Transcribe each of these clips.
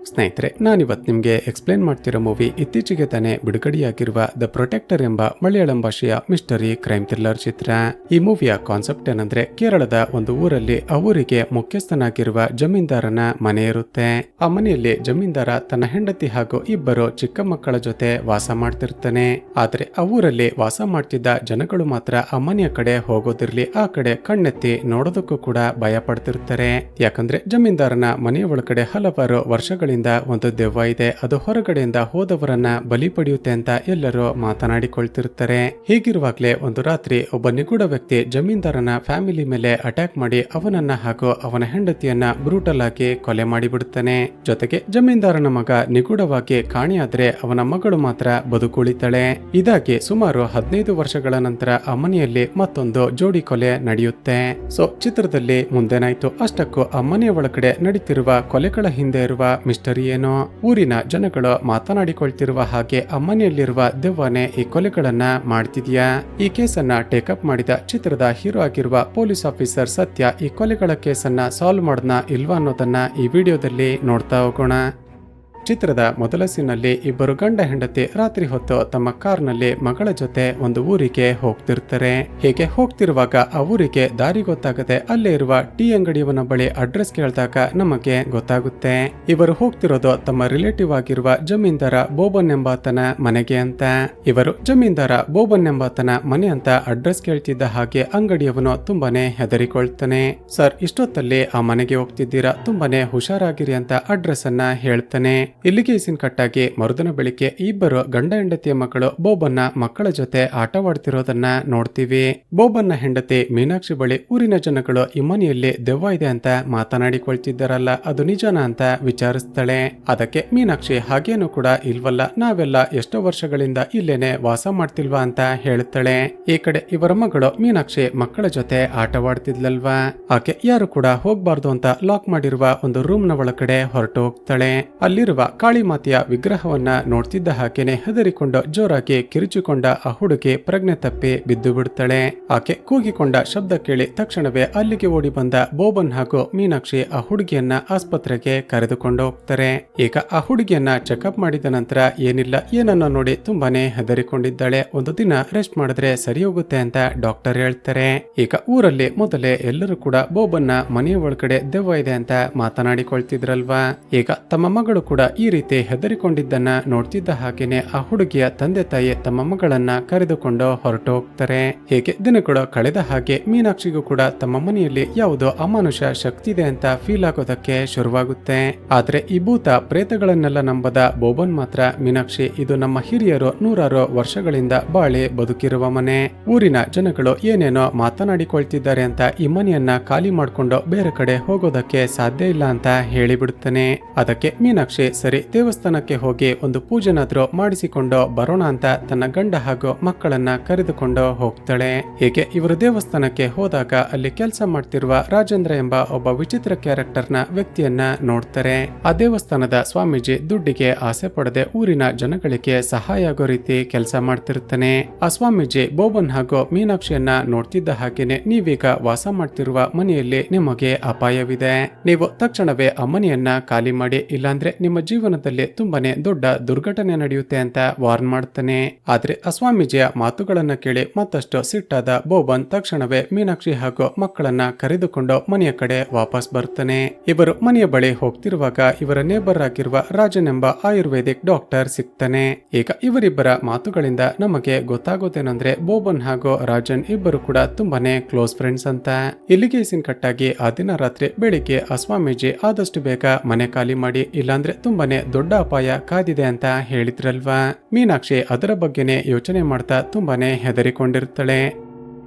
ಸ್ನೇಹಿತರೆ, ನಾನಿವತ್ತು ನಿಮಗೆ ಎಕ್ಸ್ಪ್ಲೇನ್ ಮಾಡ್ತಿರೋ ಮೂವಿ ಇತ್ತೀಚೆಗೆ ತಾನೇ ಬಿಡುಗಡೆಯಾಗಿರುವ ದ ಪ್ರೊಟೆಕ್ಟರ್ ಎಂಬ ಮಲಯಾಳಂ ಭಾಷೆಯ ಮಿಸ್ಟರಿ ಕ್ರೈಮ್ ಥ್ರಿಲ್ಲರ್ ಚಿತ್ರ. ಈ ಮೂವಿಯ ಕಾನ್ಸೆಪ್ಟ್ ಏನಂದ್ರೆ, ಕೇರಳದ ಒಂದು ಊರಲ್ಲಿ ಆ ಊರಿಗೆ ಮುಖ್ಯಸ್ಥನಾಗಿರುವ ಜಮೀನ್ದಾರನ ಮನೆ ಇರುತ್ತೆ. ಆ ಮನೆಯಲ್ಲಿ ಜಮೀನ್ದಾರ ತನ್ನ ಹೆಂಡತಿ ಹಾಗೂ ಇಬ್ಬರು ಚಿಕ್ಕ ಮಕ್ಕಳ ಜೊತೆ ವಾಸ ಮಾಡ್ತಿರ್ತಾನೆ. ಆದ್ರೆ ಆ ಊರಲ್ಲಿ ವಾಸ ಮಾಡ್ತಿದ್ದ ಜನಗಳು ಮಾತ್ರ ಆ ಮನೆಯ ಕಡೆ ಹೋಗೋದಿರ್ಲಿ, ಆ ಕಡೆ ಕಣ್ಣೆತ್ತಿ ನೋಡೋದಕ್ಕೂ ಕೂಡ ಭಯ ಪಡ್ತಿರ್ತಾರೆ. ಯಾಕಂದ್ರೆ ಜಮೀನ್ದಾರನ ಮನೆಯ ಒಳಗಡೆ ಹಲವಾರು ವರ್ಷಗಳಿಂದ ಒಂದು ದೆವ್ವ ಇದೆ, ಅದು ಹೊರಗಡೆಯಿಂದ ಹೋದವರನ್ನ ಬಲಿ ಪಡೆಯುತ್ತೆ ಅಂತ ಎಲ್ಲರೂ ಮಾತನಾಡಿಕೊಳ್ತಿರ್ತಾರೆ. ಹೀಗಿರುವಾಗ್ಲೇ ಒಂದು ರಾತ್ರಿ ಒಬ್ಬ ನಿಗೂಢ ವ್ಯಕ್ತಿ ಜಮೀನ್ದಾರನ ಫ್ಯಾಮಿಲಿ ಮೇಲೆ ಅಟ್ಯಾಕ್ ಮಾಡಿ ಅವನನ್ನ ಹಾಗೂ ಅವನ ಹೆಂಡತಿಯನ್ನ ಬ್ರೂಟಲ್ ಆಗಿ ಕೊಲೆ ಮಾಡಿಬಿಡುತ್ತಾನೆ. ಜೊತೆಗೆ ಜಮೀನ್ದಾರನ ಮಗ ನಿಗೂಢವಾಗಿ ಕಾಣೆಯಾದ್ರೆ ಅವನ ಮಗಳು ಮಾತ್ರ ಬದುಕುಳಿತಾಳೆ. ಇದಾಗಿ ಸುಮಾರು 15 ವರ್ಷಗಳ ನಂತರ ಆ ಮನೆಯಲ್ಲಿ ಮತ್ತೊಂದು ಜೋಡಿ ಕೊಲೆ ನಡೆಯುತ್ತೆ. ಸೊ ಚಿತ್ರದಲ್ಲಿ ಮುಂದೇನಾಯ್ತು, ಅಷ್ಟಕ್ಕೂ ಆ ಮನೆಯ ಒಳಗಡೆ ನಡೀತಿರುವ ಕೊಲೆಗಳ ಹಿಂದೆ ಇರುವ ಮಿಸ್ಟರಿ ಏನೋ. ಊರಿನ ಜನಗಳು ಮಾತನಾಡಿಕೊಳ್ತಿರುವ ಹಾಗೆ ಆ ಮನೆಯಲ್ಲಿರುವ ದೆವ್ವನೇ ಈ ಕೊಲೆಗಳನ್ನ ಮಾಡ್ತಿದ್ಯಾ. ಈ ಕೇಸನ್ನ ಟೇಕಪ್ ಮಾಡಿದ ಚಿತ್ರದ ಹೀರೋ ಆಗಿರುವ ಪೊಲೀಸ್ ಆಫೀಸರ್ ಸತ್ಯ ಈ ಕೊಲೆಗಳ ಕೇಸನ್ನ ಸಾಲ್ವ್ ಮಾಡನ ಇಲ್ವಾ ಅನ್ನೋದನ್ನ ಈ ವಿಡಿಯೋದಲ್ಲಿ ನೋಡ್ತಾ ಹೋಗೋಣ. ಚಿತ್ರದ ಮೊದಲ ಸೀನಲ್ಲಿ ಇಬ್ಬರು ಗಂಡ ಹೆಂಡತಿ ರಾತ್ರಿ ಹೊತ್ತು ತಮ್ಮ ಕಾರ್ನಲ್ಲಿ ಮಗಳ ಜೊತೆ ಒಂದು ಊರಿಗೆ ಹೋಗ್ತಿರ್ತಾರೆ. ಹೀಗೆ ಹೋಗ್ತಿರುವಾಗ ಆ ಊರಿಗೆ ದಾರಿ ಗೊತ್ತಾಗದೆ ಅಲ್ಲೇ ಇರುವ ಟೀ ಅಂಗಡಿಯವನ ಬಳಿ ಅಡ್ರೆಸ್ ಕೇಳಿದಾಗ ನಮಗೆ ಗೊತ್ತಾಗುತ್ತೆ ಇವರು ಹೋಗ್ತಿರೋದು ತಮ್ಮ ರಿಲೇಟಿವ್ ಆಗಿರುವ ಜಮೀನ್ದಾರ ಬೋಬನ್ ಎಂಬಾತನ ಮನೆಗೆ ಅಂತ. ಇವರು ಜಮೀನ್ದಾರ ಬೋಬನ್ ಎಂಬಾತನ ಮನೆ ಅಂತ ಅಡ್ರೆಸ್ ಕೇಳ್ತಿದ್ದ ಹಾಗೆ ಅಂಗಡಿಯವನು ತುಂಬಾನೇ ಹೆದರಿಕೊಳ್ತಾನೆ. ಸರ್, ಇಷ್ಟೊತ್ತಲ್ಲಿ ಆ ಮನೆಗೆ ಹೋಗ್ತಿದ್ದೀರಾ, ತುಂಬಾನೇ ಹುಷಾರಾಗಿರಿ ಅಂತ ಅಡ್ರೆಸ್ ಅನ್ನ ಹೇಳ್ತಾನೆ. ಇಲ್ಲಿಗೆ ಸೀನ್ ಕಟ್ಟಾಗಿ ಮರುದಿನ ಬೆಳಿಗ್ಗೆ ಇಬ್ಬರು ಗಂಡ ಹೆಂಡತಿಯ ಮಕ್ಕಳು ಬೋಬನ್ನ ಮಕ್ಕಳ ಜೊತೆ ಆಟವಾಡ್ತಿರೋದನ್ನ ನೋಡ್ತೀವಿ. ಬೋಬನ್ನ ಹೆಂಡತಿ ಮೀನಾಕ್ಷಿ ಬಳಿ ಊರಿನ ಜನಗಳು ಈ ಮನೆಯಲ್ಲಿ ದೆವ್ವ ಇದೆ ಅಂತ ಮಾತನಾಡಿಕೊಳ್ತಿದ್ದಾರಲ್ಲ, ಅದು ನಿಜನಾ ಅಂತ ವಿಚಾರಿಸ್ತಾಳೆ. ಅದಕ್ಕೆ ಮೀನಾಕ್ಷಿ ಹಾಗೇನು ಕೂಡ ಇಲ್ವಲ್ಲ, ನಾವೆಲ್ಲ ಎಷ್ಟೋ ವರ್ಷಗಳಿಂದ ಇಲ್ಲೇನೆ ವಾಸ ಮಾಡ್ತಿಲ್ವಾ ಅಂತ ಹೇಳ್ತಾಳೆ. ಈ ಕಡೆ ಇವರ ಮಗಳು ಮೀನಾಕ್ಷಿ ಮಕ್ಕಳ ಜೊತೆ ಆಟವಾಡ್ತಿದ್ಲಲ್ವಾ, ಆಕೆ ಯಾರು ಕೂಡ ಹೋಗ್ಬಾರ್ದು ಅಂತ ಲಾಕ್ ಮಾಡಿರುವ ಒಂದು ರೂಮ್ ನ ಒಳಗಡೆ ಹೊರಟು ಹೋಗ್ತಾಳೆ. ಅಲ್ಲಿರುವ ಕಾಳಿಮಾತೆಯ ವಿಗ್ರಹವನ್ನ ನೋಡ್ತಿದ್ದ ಹಾಗೇನೆ ಹೆದರಿಕೊಂಡು ಜೋರಾಗಿ ಕಿರುಚಿಕೊಂಡ ಆ ಹುಡುಗಿ ಪ್ರಜ್ಞೆ ತಪ್ಪಿ ಬಿದ್ದು ಬಿಡ್ತಾಳೆ. ಆಕೆ ಕೂಗಿಕೊಂಡ ಶಬ್ದ ಕೇಳಿ ತಕ್ಷಣವೇ ಅಲ್ಲಿಗೆ ಓಡಿ ಬಂದ ಬೋಬನ್ ಹಾಗೂ ಮೀನಾಕ್ಷಿ ಆ ಹುಡುಗಿಯನ್ನ ಆಸ್ಪತ್ರೆಗೆ ಕರೆದುಕೊಂಡು ಹೋಗ್ತಾರೆ. ಈಗ ಆ ಹುಡುಗಿಯನ್ನ ಚೆಕಪ್ ಮಾಡಿದ ನಂತರ ಏನಿಲ್ಲ ಏನನ್ನ ನೋಡಿ ತುಂಬಾನೇ ಹೆದರಿಕೊಂಡಿದ್ದಾಳೆ. ಒಂದು ದಿನ ರೆಸ್ಟ್ ಮಾಡಿದ್ರೆ ಸರಿ ಹೋಗುತ್ತೆ ಅಂತ ಡಾಕ್ಟರ್ ಹೇಳ್ತಾರೆ. ಈಗ ಊರಲ್ಲಿ ಮೊದಲೇ ಎಲ್ಲರೂ ಕೂಡ ಬೋಬನ್ನ ಮನೆಯ ಒಳಗಡೆ ದೆವ್ವ ಇದೆ ಅಂತ ಮಾತನಾಡಿಕೊಳ್ತಿದ್ರಲ್ವಾ. ಈಗ ತಮ್ಮ ಮಗಳು ಕೂಡ ಈ ರೀತಿ ಹೆದರಿಕೊಂಡಿದ್ದನ್ನ ನೋಡ್ತಿದ್ದ ಹಾಗೇನೆ ಆ ಹುಡುಗಿಯ ತಂದೆ ತಾಯಿ ತಮ್ಮ ಮಗಳನ್ನ ಕರೆದುಕೊಂಡು ಹೊರಟು ಹೋಗ್ತಾರೆ. ಹೀಗೆ ದಿನಗಳು ಕಳೆದ ಹಾಗೆ ಮೀನಾಕ್ಷಿಗೂ ಕೂಡ ತಮ್ಮ ಮನೆಯಲ್ಲಿ ಯಾವುದೋ ಅಮಾನುಷ ಶಕ್ತಿ ಇದೆ ಅಂತ ಫೀಲ್ ಆಗೋದಕ್ಕೆ ಶುರುವಾಗುತ್ತೆ. ಆದ್ರೆ ಈ ಭೂತ ಪ್ರೇತಗಳನ್ನೆಲ್ಲ ನಂಬದ ಬೋಬನ್ ಮಾತ್ರ, ಮೀನಾಕ್ಷಿ ಇದು ನಮ್ಮ ಹಿರಿಯರು ನೂರಾರು ವರ್ಷಗಳಿಂದ ಬಾಳಿ ಬದುಕಿರುವ ಮನೆ, ಊರಿನ ಜನಗಳು ಏನೇನೋ ಮಾತನಾಡಿಕೊಳ್ತಿದ್ದಾರೆ ಅಂತ ಈ ಮನೆಯನ್ನ ಖಾಲಿ ಮಾಡ್ಕೊಂಡು ಬೇರೆ ಕಡೆ ಹೋಗೋದಕ್ಕೆ ಸಾಧ್ಯ ಇಲ್ಲ ಅಂತ ಹೇಳಿಬಿಡುತ್ತಾನೆ. ಅದಕ್ಕೆ ಮೀನಾಕ್ಷಿ ಸರಿ ದೇವಸ್ಥಾನಕ್ಕೆ ಹೋಗಿ ಒಂದು ಪೂಜೆನಾದ್ರೂ ಮಾಡಿಸಿಕೊಂಡು ಬರೋಣ ಅಂತ ತನ್ನ ಗಂಡ ಹಾಗೂ ಮಕ್ಕಳನ್ನ ಕರೆದುಕೊಂಡು ಹೋಗ್ತಾಳೆ. ಹೀಗೆ ಇವರು ದೇವಸ್ಥಾನಕ್ಕೆ ಹೋದಾಗ ಅಲ್ಲಿ ಕೆಲಸ ಮಾಡ್ತಿರುವ ರಾಜೇಂದ್ರ ಎಂಬ ಒಬ್ಬ ವಿಚಿತ್ರ ಕ್ಯಾರೆಕ್ಟರ್ ನ ವ್ಯಕ್ತಿಯನ್ನ ನೋಡ್ತಾರೆ. ಆ ದೇವಸ್ಥಾನದ ಸ್ವಾಮೀಜಿ ದುಡ್ಡಿಗೆ ಆಸೆ ಪಡದೆ ಊರಿನ ಜನಗಳಿಗೆ ಸಹಾಯ ಆಗೋ ರೀತಿ ಕೆಲಸ ಮಾಡ್ತಿರ್ತಾನೆ. ಆ ಸ್ವಾಮೀಜಿ ಬೋಬನ್ ಹಾಗೂ ಮೀನಾಕ್ಷಿಯನ್ನ ನೋಡ್ತಿದ್ದ ಹಾಗೇನೆ, ನೀವೀಗ ವಾಸ ಮಾಡ್ತಿರುವ ಮನೆಯಲ್ಲಿ ನಿಮಗೆ ಅಪಾಯವಿದೆ, ನೀವು ತಕ್ಷಣವೇ ಆ ಮನೆಯನ್ನ ಖಾಲಿ ಮಾಡಿ, ಇಲ್ಲಾಂದ್ರೆ ನಿಮ್ಮ ಜೀವನದಲ್ಲಿ ತುಂಬಾನೇ ದೊಡ್ಡ ದುರ್ಘಟನೆ ನಡೆಯುತ್ತೆ ಅಂತ ವಾರ್ನ್ ಮಾಡ್ತಾನೆ. ಆದ್ರೆ ಆ ಸ್ವಾಮೀಜಿಯ ಮಾತುಗಳನ್ನ ಕೇಳಿ ಮತ್ತಷ್ಟು ಸಿಟ್ಟಾದ ಬೋಬನ್ ತಕ್ಷಣವೇ ಮೀನಾಕ್ಷಿ ಹಾಗೂ ಮಕ್ಕಳನ್ನ ಕರೆದುಕೊಂಡು ಮನೆಯ ಕಡೆ ವಾಪಸ್ ಬರ್ತಾನೆ. ಇವರು ಮನೆಯ ಬಳಿ ಹೋಗ್ತಿರುವಾಗ ಇವರ ನೇಬರ್ ಆಗಿರುವ ರಾಜನ್ ಎಂಬ ಆಯುರ್ವೇದಿಕ್ ಡಾಕ್ಟರ್ ಸಿಗ್ತಾನೆ. ಈಗ ಇವರಿಬ್ಬರ ಮಾತುಗಳಿಂದ ನಮಗೆ ಗೊತ್ತಾಗೋದೇನಂದ್ರೆ ಬೋಬನ್ ಹಾಗೂ ರಾಜನ್ ಇಬ್ಬರು ಕೂಡ ತುಂಬಾನೇ ಕ್ಲೋಸ್ ಫ್ರೆಂಡ್ಸ್ ಅಂತ. ಇಲ್ಲಿಗೆ ಸೀನ್ ಕಟ್ಟಾಗಿ ಆ ದಿನ ರಾತ್ರಿ ಬೆಳಿಗ್ಗೆ ಆ ಸ್ವಾಮೀಜಿ ಆದಷ್ಟು ಬೇಗ ಮನೆ ಖಾಲಿ ಮಾಡಿ, ಇಲ್ಲಾಂದ್ರೆ ತುಂಬಾನೇ ದೊಡ್ಡ ಅಪಾಯ ಕಾದಿದೆ ಅಂತ ಹೇಳಿದ್ರಲ್ವಾ. ಮೀನಾಕ್ಷಿ ಅದರ ಬಗ್ಗೆನೇ ಯೋಚನೆ ಮಾಡ್ತಾ ತುಂಬಾನೇ ಹೆದರಿಕೊಂಡಿರ್ತಾಳೆ.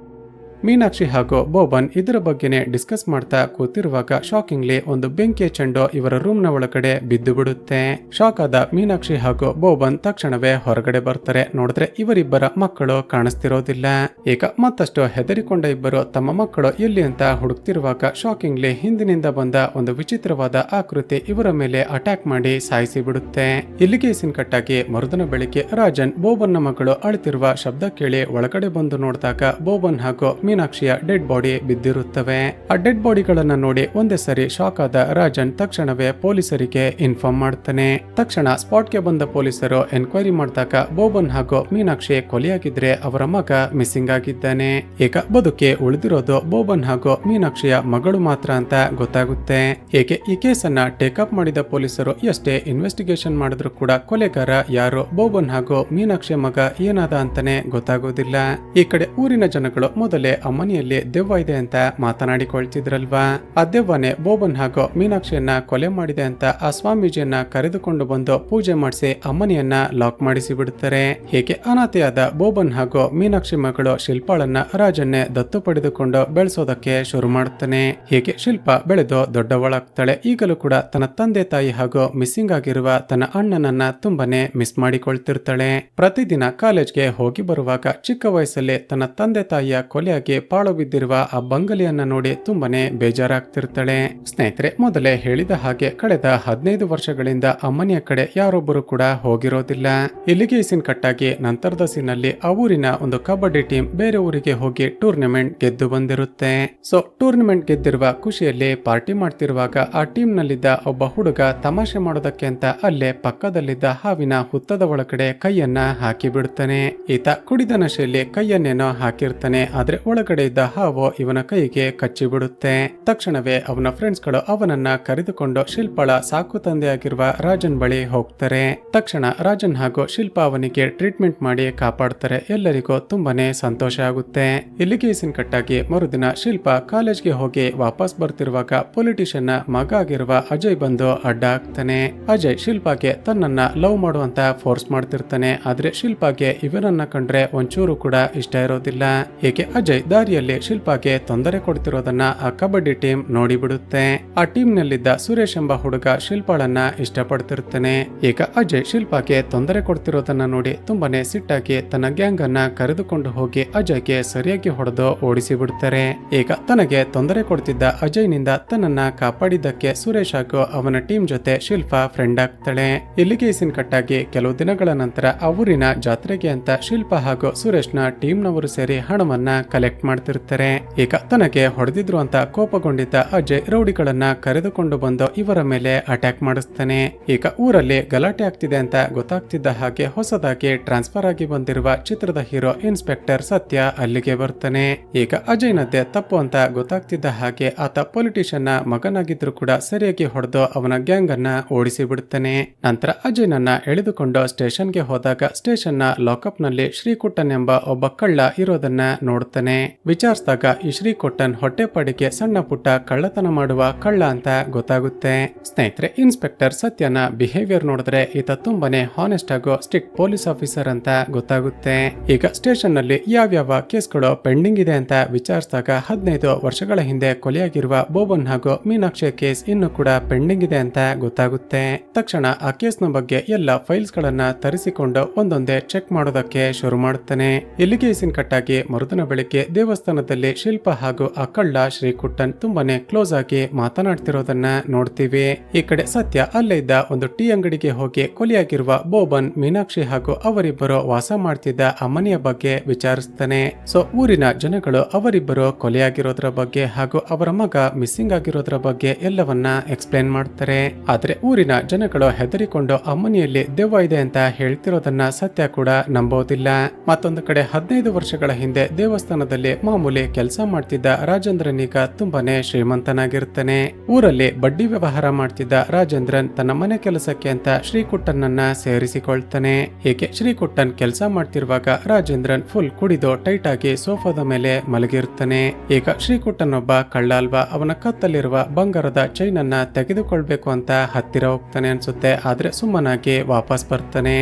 ಮೀನಾಕ್ಷಿ ಹಾಗೂ ಬೋಬನ್ ಇದರ ಬಗ್ಗೆನೆ ಡಿಸ್ಕಸ್ ಮಾಡ್ತಾ ಕೂತಿರುವಾಗ ಶಾಕಿಂಗ್ಲಿ ಒಂದು ಬೆಂಕಿಯ ಚೆಂಡು ಇವರ ರೂಮ್ ನ ಒಳಗಡೆ ಬಿದ್ದು ಬಿಡುತ್ತೆ. ಶಾಕ್ ಆದ ಮೀನಾಕ್ಷಿ ಹಾಗೂ ಬೋಬನ್ ತಕ್ಷಣವೇ ಹೊರಗಡೆ ಬರ್ತಾರೆ. ನೋಡಿದ್ರೆ ಇವರಿಬ್ಬರ ಮಕ್ಕಳು ಕಾಣಿಸ್ತಿರೋದಿಲ್ಲ. ಈಗ ಮತ್ತಷ್ಟು ಹೆದರಿಕೊಂಡ ಇಬ್ಬರು ತಮ್ಮ ಮಕ್ಕಳು ಎಲ್ಲಿ ಅಂತ ಹುಡುಕ್ತಿರುವಾಗ ಶಾಕಿಂಗ್ಲಿ ಹಿಂದಿನಿಂದ ಬಂದ ಒಂದು ವಿಚಿತ್ರವಾದ ಆಕೃತಿ ಇವರ ಮೇಲೆ ಅಟ್ಯಾಕ್ ಮಾಡಿ ಸಾಯಿಸಿ ಬಿಡುತ್ತೆ. ಇಲ್ಲಿಗೆ ಸೀನ್ ಕಟ್ಟಾಗಿ ಮರುದಿನ ಬೆಳಿಗ್ಗೆ ರಾಜನ್ ಬೋಬನ್ನ ಮಗಳು ಅಳುತ್ತಿರುವ ಶಬ್ದ ಕೇಳಿ ಒಳಗಡೆ ಬಂದು ನೋಡಿದಾಗ ಬೋಬನ್ ಹಾಗೂ ಮೀನಾಕ್ಷಿಯ ಡೆಡ್ ಬಾಡಿ ಬಿದ್ದಿರುತ್ತವೆ. ಆ ಡೆಡ್ ಬಾಡಿಗಳನ್ನ ನೋಡಿ ಒಂದೇ ಸರಿ ಶಾಕ್ ಆದ ರಾಜನ್ ತಕ್ಷಣವೇ ಪೊಲೀಸರಿಗೆ ಇನ್ಫಾರ್ಮ್ ಮಾಡ್ತಾನೆ. ತಕ್ಷಣ ಸ್ಪಾಟ್ಗೆ ಬಂದ ಪೊಲೀಸರು ಎನ್ಕ್ವೈರಿ ಮಾಡಿದಾಗ ಬೋಬನ್ ಹಾಗೂ ಮೀನಾಕ್ಷಿ ಕೊಲೆಯಾಗಿದ್ರೆ ಅವರ ಮಗ ಮಿಸ್ಸಿಂಗ್ ಆಗಿದ್ದಾನೆ. ಈಗ ಬದುಕಿ ಉಳಿದಿರೋದು ಬೋಬನ್ ಹಾಗೂ ಮೀನಾಕ್ಷಿಯ ಮಗಳು ಮಾತ್ರ ಅಂತ ಗೊತ್ತಾಗುತ್ತೆ. ಏಕೆ ಈ ಕೇಸನ್ನ ಟೇಕಪ್ ಮಾಡಿದ ಪೊಲೀಸರು ಎಷ್ಟೇ ಇನ್ವೆಸ್ಟಿಗೇಷನ್ ಮಾಡಿದ್ರು ಕೂಡ ಕೊಲೆಗಾರ ಯಾರು, ಬೋಬನ್ ಹಾಗೂ ಮೀನಾಕ್ಷಿ ಮಗ ಏನಾದ ಅಂತಾನೆ ಗೊತ್ತಾಗೋದಿಲ್ಲ. ಈ ಕಡೆ ಊರಿನ ಜನಗಳು ಮೊದಲೇ ಆ ಮನೆಯಲ್ಲಿ ದೆವ್ವ ಇದೆ ಅಂತ ಮಾತನಾಡಿಕೊಳ್ತಿದ್ರಲ್ವಾ, ಆ ದೆವ್ವನೇ ಬೋಬನ್ ಹಾಗೂ ಮೀನಾಕ್ಷಿಯನ್ನ ಕೊಲೆ ಮಾಡಿದೆ ಅಂತ ಆ ಸ್ವಾಮೀಜಿಯನ್ನ ಕರೆದುಕೊಂಡು ಬಂದು ಪೂಜೆ ಮಾಡಿಸಿ ಅಮ್ಮನಿಯನ್ನ ಲಾಕ್ ಮಾಡಿಸಿ ಬಿಡುತ್ತಾರೆ. ಹೀಗೆ ಅನಾಥೆಯಾದ ಬೋಬನ್ ಹಾಗೂ ಮೀನಾಕ್ಷಿ ಮಗಳು ಶಿಲ್ಪಾಳನ್ನ ರಾಜನ್ನೇ ದತ್ತು ಪಡೆದುಕೊಂಡು ಬೆಳೆಸೋದಕ್ಕೆ ಶುರು ಮಾಡುತ್ತಾನೆ. ಹೀಗೆ ಶಿಲ್ಪ ಬೆಳೆದು ದೊಡ್ಡವಳಾಗ್ತಾಳೆ. ಈಗಲೂ ಕೂಡ ತನ್ನ ತಂದೆ ತಾಯಿ ಹಾಗೂ ಮಿಸ್ಸಿಂಗ್ ಆಗಿರುವ ತನ್ನ ಅಣ್ಣನನ್ನ ತುಂಬಾನೇ ಮಿಸ್ ಮಾಡಿಕೊಳ್ತಿರ್ತಾಳೆ. ಪ್ರತಿದಿನ ಕಾಲೇಜ್ಗೆ ಹೋಗಿ ಬರುವಾಗ ಚಿಕ್ಕ ವಯಸ್ಸಲ್ಲಿ ತನ್ನ ತಂದೆ ತಾಯಿಯ ಕೊಲೆಯಾಗಿ ಪಾಳು ಬಿದ್ದಿರುವ ಆ ಬಂಗಲೆಯನ್ನ ನೋಡಿ ತುಂಬಾನೇ ಬೇಜಾರಾಗ್ತಿರ್ತಾಳೆ. ಸ್ನೇಹಿತರೆ, ಮೊದಲೇ ಹೇಳಿದ ಹಾಗೆ ಕಳೆದ 15 ವರ್ಷಗಳಿಂದ ಅಮ್ಮನಿಯ ಕಡೆ ಯಾರೊಬ್ಬರು ಕೂಡ ಹೋಗಿರೋದಿಲ್ಲ. ಇಲ್ಲಿಗೆ ಸೀನ್ ಕಟ್ಟಾಗಿ ನಂತರದ ಸೀನಲ್ಲಿ ಆ ಊರಿನ ಒಂದು ಕಬಡ್ಡಿ ಟೀಮ್ ಬೇರೆ ಊರಿಗೆ ಹೋಗಿ ಟೂರ್ನಮೆಂಟ್ ಗೆದ್ದು ಬಂದಿರುತ್ತೆ. ಸೊ ಟೂರ್ನಮೆಂಟ್ ಗೆದ್ದಿರುವ ಖುಷಿಯಲ್ಲಿ ಪಾರ್ಟಿ ಮಾಡ್ತಿರುವಾಗ ಆ ಟೀಮ್ ನಲ್ಲಿದ್ದ ಒಬ್ಬ ಹುಡುಗ ತಮಾಷೆ ಮಾಡೋದಕ್ಕೆ ಅಂತ ಅಲ್ಲೇ ಪಕ್ಕದಲ್ಲಿದ್ದ ಹಾವಿನ ಹುತ್ತದ ಒಳಗಡೆ ಕೈಯನ್ನ ಹಾಕಿ ಬಿಡುತ್ತಾನೆ. ಈತ ಕುಡಿದ ನಶೆಯಲ್ಲಿ ಕೈಯನ್ನೇನೋ ಹಾಕಿರ್ತಾನೆ, ಆದ್ರೆ ಒಳಗಡೆ ಇದ್ದ ಹಾವು ಇವನ ಕೈಗೆ ಕಚ್ಚಿ ಬಿಡುತ್ತೆ. ತಕ್ಷಣವೇ ಅವನ ಫ್ರೆಂಡ್ಸ್ ಗಳು ಅವನನ್ನ ಕರೆದುಕೊಂಡು ಶಿಲ್ಪಾಳ ಸಾಕು ತಂದೆಯಾಗಿರುವ ರಾಜನ್ ಬಳಿ ಹೋಗ್ತಾರೆ. ತಕ್ಷಣ ರಾಜನ್ ಹಾಗೂ ಶಿಲ್ಪ ಅವನಿಗೆ ಟ್ರೀಟ್ಮೆಂಟ್ ಮಾಡಿ ಕಾಪಾಡ್ತಾರೆ. ಎಲ್ಲರಿಗೂ ತುಂಬಾನೇ ಸಂತೋಷ ಆಗುತ್ತೆ. ಇಲ್ಲಿಗೆ ಸೀನ್ ಕಟ್ಟಾಗಿ ಮರುದಿನ ಶಿಲ್ಪ ಕಾಲೇಜ್ಗೆ ಹೋಗಿ ವಾಪಸ್ ಬರ್ತಿರುವಾಗ ಪೊಲಿಟಿಷಿಯನ್ ನ ಮಗ ಆಗಿರುವ ಅಜಯ್ ಬಂದು ಅಡ್ಡ ಆಗ್ತಾನೆ. ಅಜಯ್ ಶಿಲ್ಪಾಗೆ ತನ್ನನ್ನ ಲವ್ ಮಾಡುವಂತ ಫೋರ್ಸ್ ಮಾಡ್ತಿರ್ತಾನೆ, ಆದ್ರೆ ಶಿಲ್ಪಾಗೆ ಇವನನ್ನ ಕಂಡ್ರೆ ಒಂಚೂರು ಕೂಡ ಇಷ್ಟ ಇರೋದಿಲ್ಲ. ಏಕೆ ಅಜಯ್ ದಾರಿಯಲ್ಲಿ ಶಿಲ್ಪಾಗೆ ತೊಂದರೆ ಕೊಡ್ತಿರೋದನ್ನ ಆ ಕಬಡ್ಡಿ ಟೀಮ್ ನೋಡಿ ಬಿಡುತ್ತೆ. ಆ ಟೀಮ್ ನಲ್ಲಿದ್ದ ಸುರೇಶ್ ಎಂಬ ಹುಡುಗ ಶಿಲ್ಪಾಳನ್ನ ಇಷ್ಟಪಡ್ತಿರ್ತಾನೆ. ಈಗ ಅಜಯ್ ಶಿಲ್ಪಾಗೆ ತೊಂದರೆ ಕೊಡ್ತಿರೋದನ್ನ ನೋಡಿ ತುಂಬಾನೇ ಸಿಟ್ಟಾಗಿ ತನ್ನ ಗ್ಯಾಂಗ್ ಅನ್ನ ಕರೆದುಕೊಂಡು ಹೋಗಿ ಅಜಯ್ಗೆ ಸರಿಯಾಗಿ ಹೊಡೆದು ಓಡಿಸಿ ಬಿಡ್ತಾರೆ. ಈಗ ತನಗೆ ತೊಂದರೆ ಕೊಡ್ತಿದ್ದ ಅಜಯ್ ನಿಂದ ತನ್ನನ್ನ ಕಾಪಾಡಿದ್ದಕ್ಕೆ ಸುರೇಶ್ ಹಾಗೂ ಅವನ ಟೀಮ್ ಜೊತೆ ಶಿಲ್ಪಾ ಫ್ರೆಂಡ್ ಆಗ್ತಾಳೆ. ಇಲ್ಲಿಗೆ ಸೀನ್ ಕಟ್ಟಾಗಿ ಕೆಲವು ದಿನಗಳ ನಂತರ ಆ ಊರಿನ ಜಾತ್ರೆಗೆ ಅಂತ ಶಿಲ್ಪಾ ಹಾಗೂ ಸುರೇಶ್ ನ ಟೀಮ್ ನವರು ಸೇರಿ ಹಣವನ್ನ ಕಲೆಕ್ಟ್ ಮಾಡ್ತಿರ್ತಾರೆ. ಈಗ ತನಗೆ ಹೊಡೆದಿದ್ರು ಅಂತ ಕೋಪಗೊಂಡಿದ್ದ ಅಜಯ್ ರೌಡಿಗಳನ್ನ ಕರೆದುಕೊಂಡು ಬಂದು ಇವರ ಮೇಲೆ ಅಟ್ಯಾಕ್ ಮಾಡಿಸ್ತಾನೆ. ಈಗ ಊರಲ್ಲಿ ಗಲಾಟೆ ಆಗ್ತಿದೆ ಅಂತ ಗೊತ್ತಾಗ್ತಿದ್ದ ಹಾಗೆ ಹೊಸದಾಗಿ ಟ್ರಾನ್ಸ್ಫರ್ ಆಗಿ ಬಂದಿರುವ ಚಿತ್ರದ ಹೀರೋ ಇನ್ಸ್ಪೆಕ್ಟರ್ ಸತ್ಯ ಅಲ್ಲಿಗೆ ಬರ್ತಾನೆ. ಈಗ ಅಜಯ್ನದ್ದೇ ತಪ್ಪು ಅಂತ ಗೊತ್ತಾಗ್ತಿದ್ದ ಹಾಗೆ ಆತ ಪೊಲಿಟಿಷಿಯನ್ ನ ಮಗನಾಗಿದ್ರು ಕೂಡ ಸರಿಯಾಗಿ ಹೊಡೆದು ಅವನ ಗ್ಯಾಂಗ್ ಅನ್ನ ಓಡಿಸಿ ಬಿಡುತ್ತಾನೆ. ನಂತರ ಅಜಯ್ನನ್ನ ಎಳೆದುಕೊಂಡು ಸ್ಟೇಷನ್ಗೆ ಹೋದಾಗ ಸ್ಟೇಷನ್ ನ ಲಾಕಪ್ ನಲ್ಲಿ ಶ್ರೀಕುಟ್ಟನ್ ಎಂಬ ಒಬ್ಬ ಕಳ್ಳ ಇರೋದನ್ನ ನೋಡ್ತಾನೆ. ವಿಚಾರಿಸಿದಾಗ ಈ ಶ್ರೀಕುಟ್ಟನ್ ಹೊಟ್ಟೆಪಾಡಿಗೆ ಸಣ್ಣ ಪುಟ್ಟ ಕಳ್ಳತನ ಮಾಡುವ ಕಳ್ಳ ಅಂತ ಗೊತ್ತಾಗುತ್ತೆ. ಸ್ನೇಹಿತರೆ, ಇನ್ಸ್ಪೆಕ್ಟರ್ ಸತ್ಯನ ಬಿಹೇವಿಯರ್ ನೋಡಿದ್ರೆ ಈತ ತುಂಬಾನೇ ಹಾನೆಸ್ಟ್ ಹಾಗೂ ಸ್ಟ್ರಿಕ್ಟ್ ಪೊಲೀಸ್ ಆಫೀಸರ್ ಅಂತ ಗೊತ್ತಾಗುತ್ತೆ. ಈಗ ಸ್ಟೇಷನ್ ನಲ್ಲಿ ಯಾವ್ಯಾವ ಕೇಸ್ಗಳು ಪೆಂಡಿಂಗ್ ಇದೆ ಅಂತ ವಿಚಾರಿಸಿದಾಗ 15 ವರ್ಷಗಳ ಹಿಂದೆ ಕೊಲೆಯಾಗಿರುವ ಬೋಬನ್ ಹಾಗೂ ಮೀನಾಕ್ಷಿ ಕೇಸ್ ಇನ್ನು ಕೂಡ ಪೆಂಡಿಂಗ್ ಇದೆ ಅಂತ ಗೊತ್ತಾಗುತ್ತೆ. ತಕ್ಷಣ ಆ ಕೇಸ್ ನ ಬಗ್ಗೆ ಎಲ್ಲ ಫೈಲ್ಸ್ ಗಳನ್ನ ತರಿಸಿಕೊಂಡು ಒಂದೊಂದೇ ಚೆಕ್ ಮಾಡೋದಕ್ಕೆ ಶುರು ಮಾಡುತ್ತಾನೆ. ಇಲ್ಲಿಗೆ ಸೀನ್ ಕಟ್ಟಾಗಿ ಮರುದಿನ ಬೆಳಿಗ್ಗೆ ದೇವಸ್ಥಾನದಲ್ಲಿ ಶಿಲ್ಪ ಹಾಗೂ ಆ ಕಳ್ಳ ಶ್ರೀಕುಟ್ಟನ್ ತುಂಬಾನೇ ಕ್ಲೋಸ್ ಆಗಿ ಮಾತನಾಡ್ತಿರೋದನ್ನ ನೋಡ್ತೀವಿ. ಈ ಕಡೆ ಸತ್ಯ ಅಲ್ಲೇ ಇದ್ದ ಒಂದು ಟೀ ಅಂಗಡಿಗೆ ಹೋಗಿ ಕೊಲೆಯಾಗಿರುವ ಬೋಬನ್, ಮೀನಾಕ್ಷಿ ಹಾಗೂ ಅವರಿಬ್ಬರು ವಾಸ ಮಾಡ್ತಿದ್ದ ಆ ಮನೆಯ ಬಗ್ಗೆ ವಿಚಾರಿಸ್ತಾನೆ. ಸೊ ಊರಿನ ಜನಗಳು ಅವರಿಬ್ಬರು ಕೊಲೆಯಾಗಿರೋದ್ರ ಬಗ್ಗೆ ಹಾಗೂ ಅವರ ಮಗ ಮಿಸ್ಸಿಂಗ್ ಆಗಿರೋದ್ರ ಬಗ್ಗೆ ಎಲ್ಲವನ್ನ ಎಕ್ಸ್ಪ್ಲೇನ್ ಮಾಡ್ತಾರೆ. ಆದ್ರೆ ಊರಿನ ಜನಗಳು ಹೆದರಿಕೊಂಡು ಆ ಮನೆಯಲ್ಲಿ ದೆವ್ವ ಇದೆ ಅಂತ ಹೇಳ್ತಿರೋದನ್ನ ಸತ್ಯ ಕೂಡ ನಂಬೋದಿಲ್ಲ. ಮತ್ತೊಂದು ಕಡೆ 15 ವರ್ಷಗಳ ಹಿಂದೆ ದೇವಸ್ಥಾನದಲ್ಲಿ ಮಾಮೂಲಿ ಕೆಲಸ ಮಾಡ್ತಿದ್ದ ರಾಜೇಂದ್ರನ್ ಈಗ ತುಂಬಾನೇ ಶ್ರೀಮಂತನಾಗಿರ್ತಾನೆ. ಊರಲ್ಲಿ ಬಡ್ಡಿ ವ್ಯವಹಾರ ಮಾಡ್ತಿದ್ದ ರಾಜೇಂದ್ರನ್ ತನ್ನ ಮನೆ ಕೆಲಸಕ್ಕೆ ಅಂತ ಶ್ರೀಕುಟ್ಟನನ್ನ ಸೇರಿಸಿಕೊಳ್ತಾನೆ. ಹೀಗೆ ಶ್ರೀಕುಟ್ಟನ್ ಕೆಲಸ ಮಾಡ್ತಿರುವಾಗ ರಾಜೇಂದ್ರನ್ ಫುಲ್ ಕುಡಿದು ಟೈಟ್ ಆಗಿ ಸೋಫಾದ ಮೇಲೆ ಮಲಗಿರ್ತಾನೆ. ಈಗ ಶ್ರೀಕುಟ್ಟನ್ ಒಬ್ಬ ಕಳ್ಳ ಅಲ್ವಾ, ಅವನ ಕತ್ತಲ್ಲಿರುವ ಬಂಗಾರದ ಚೈನ್ ಅನ್ನ ತೆಗೆದುಕೊಳ್ಬೇಕು ಅಂತ ಹತ್ತಿರ ಹೋಗ್ತಾನೆ ಅನ್ಸುತ್ತೆ, ಆದ್ರೆ ಸುಮ್ಮನಾಗಿ ವಾಪಸ್ ಬರ್ತಾನೆ.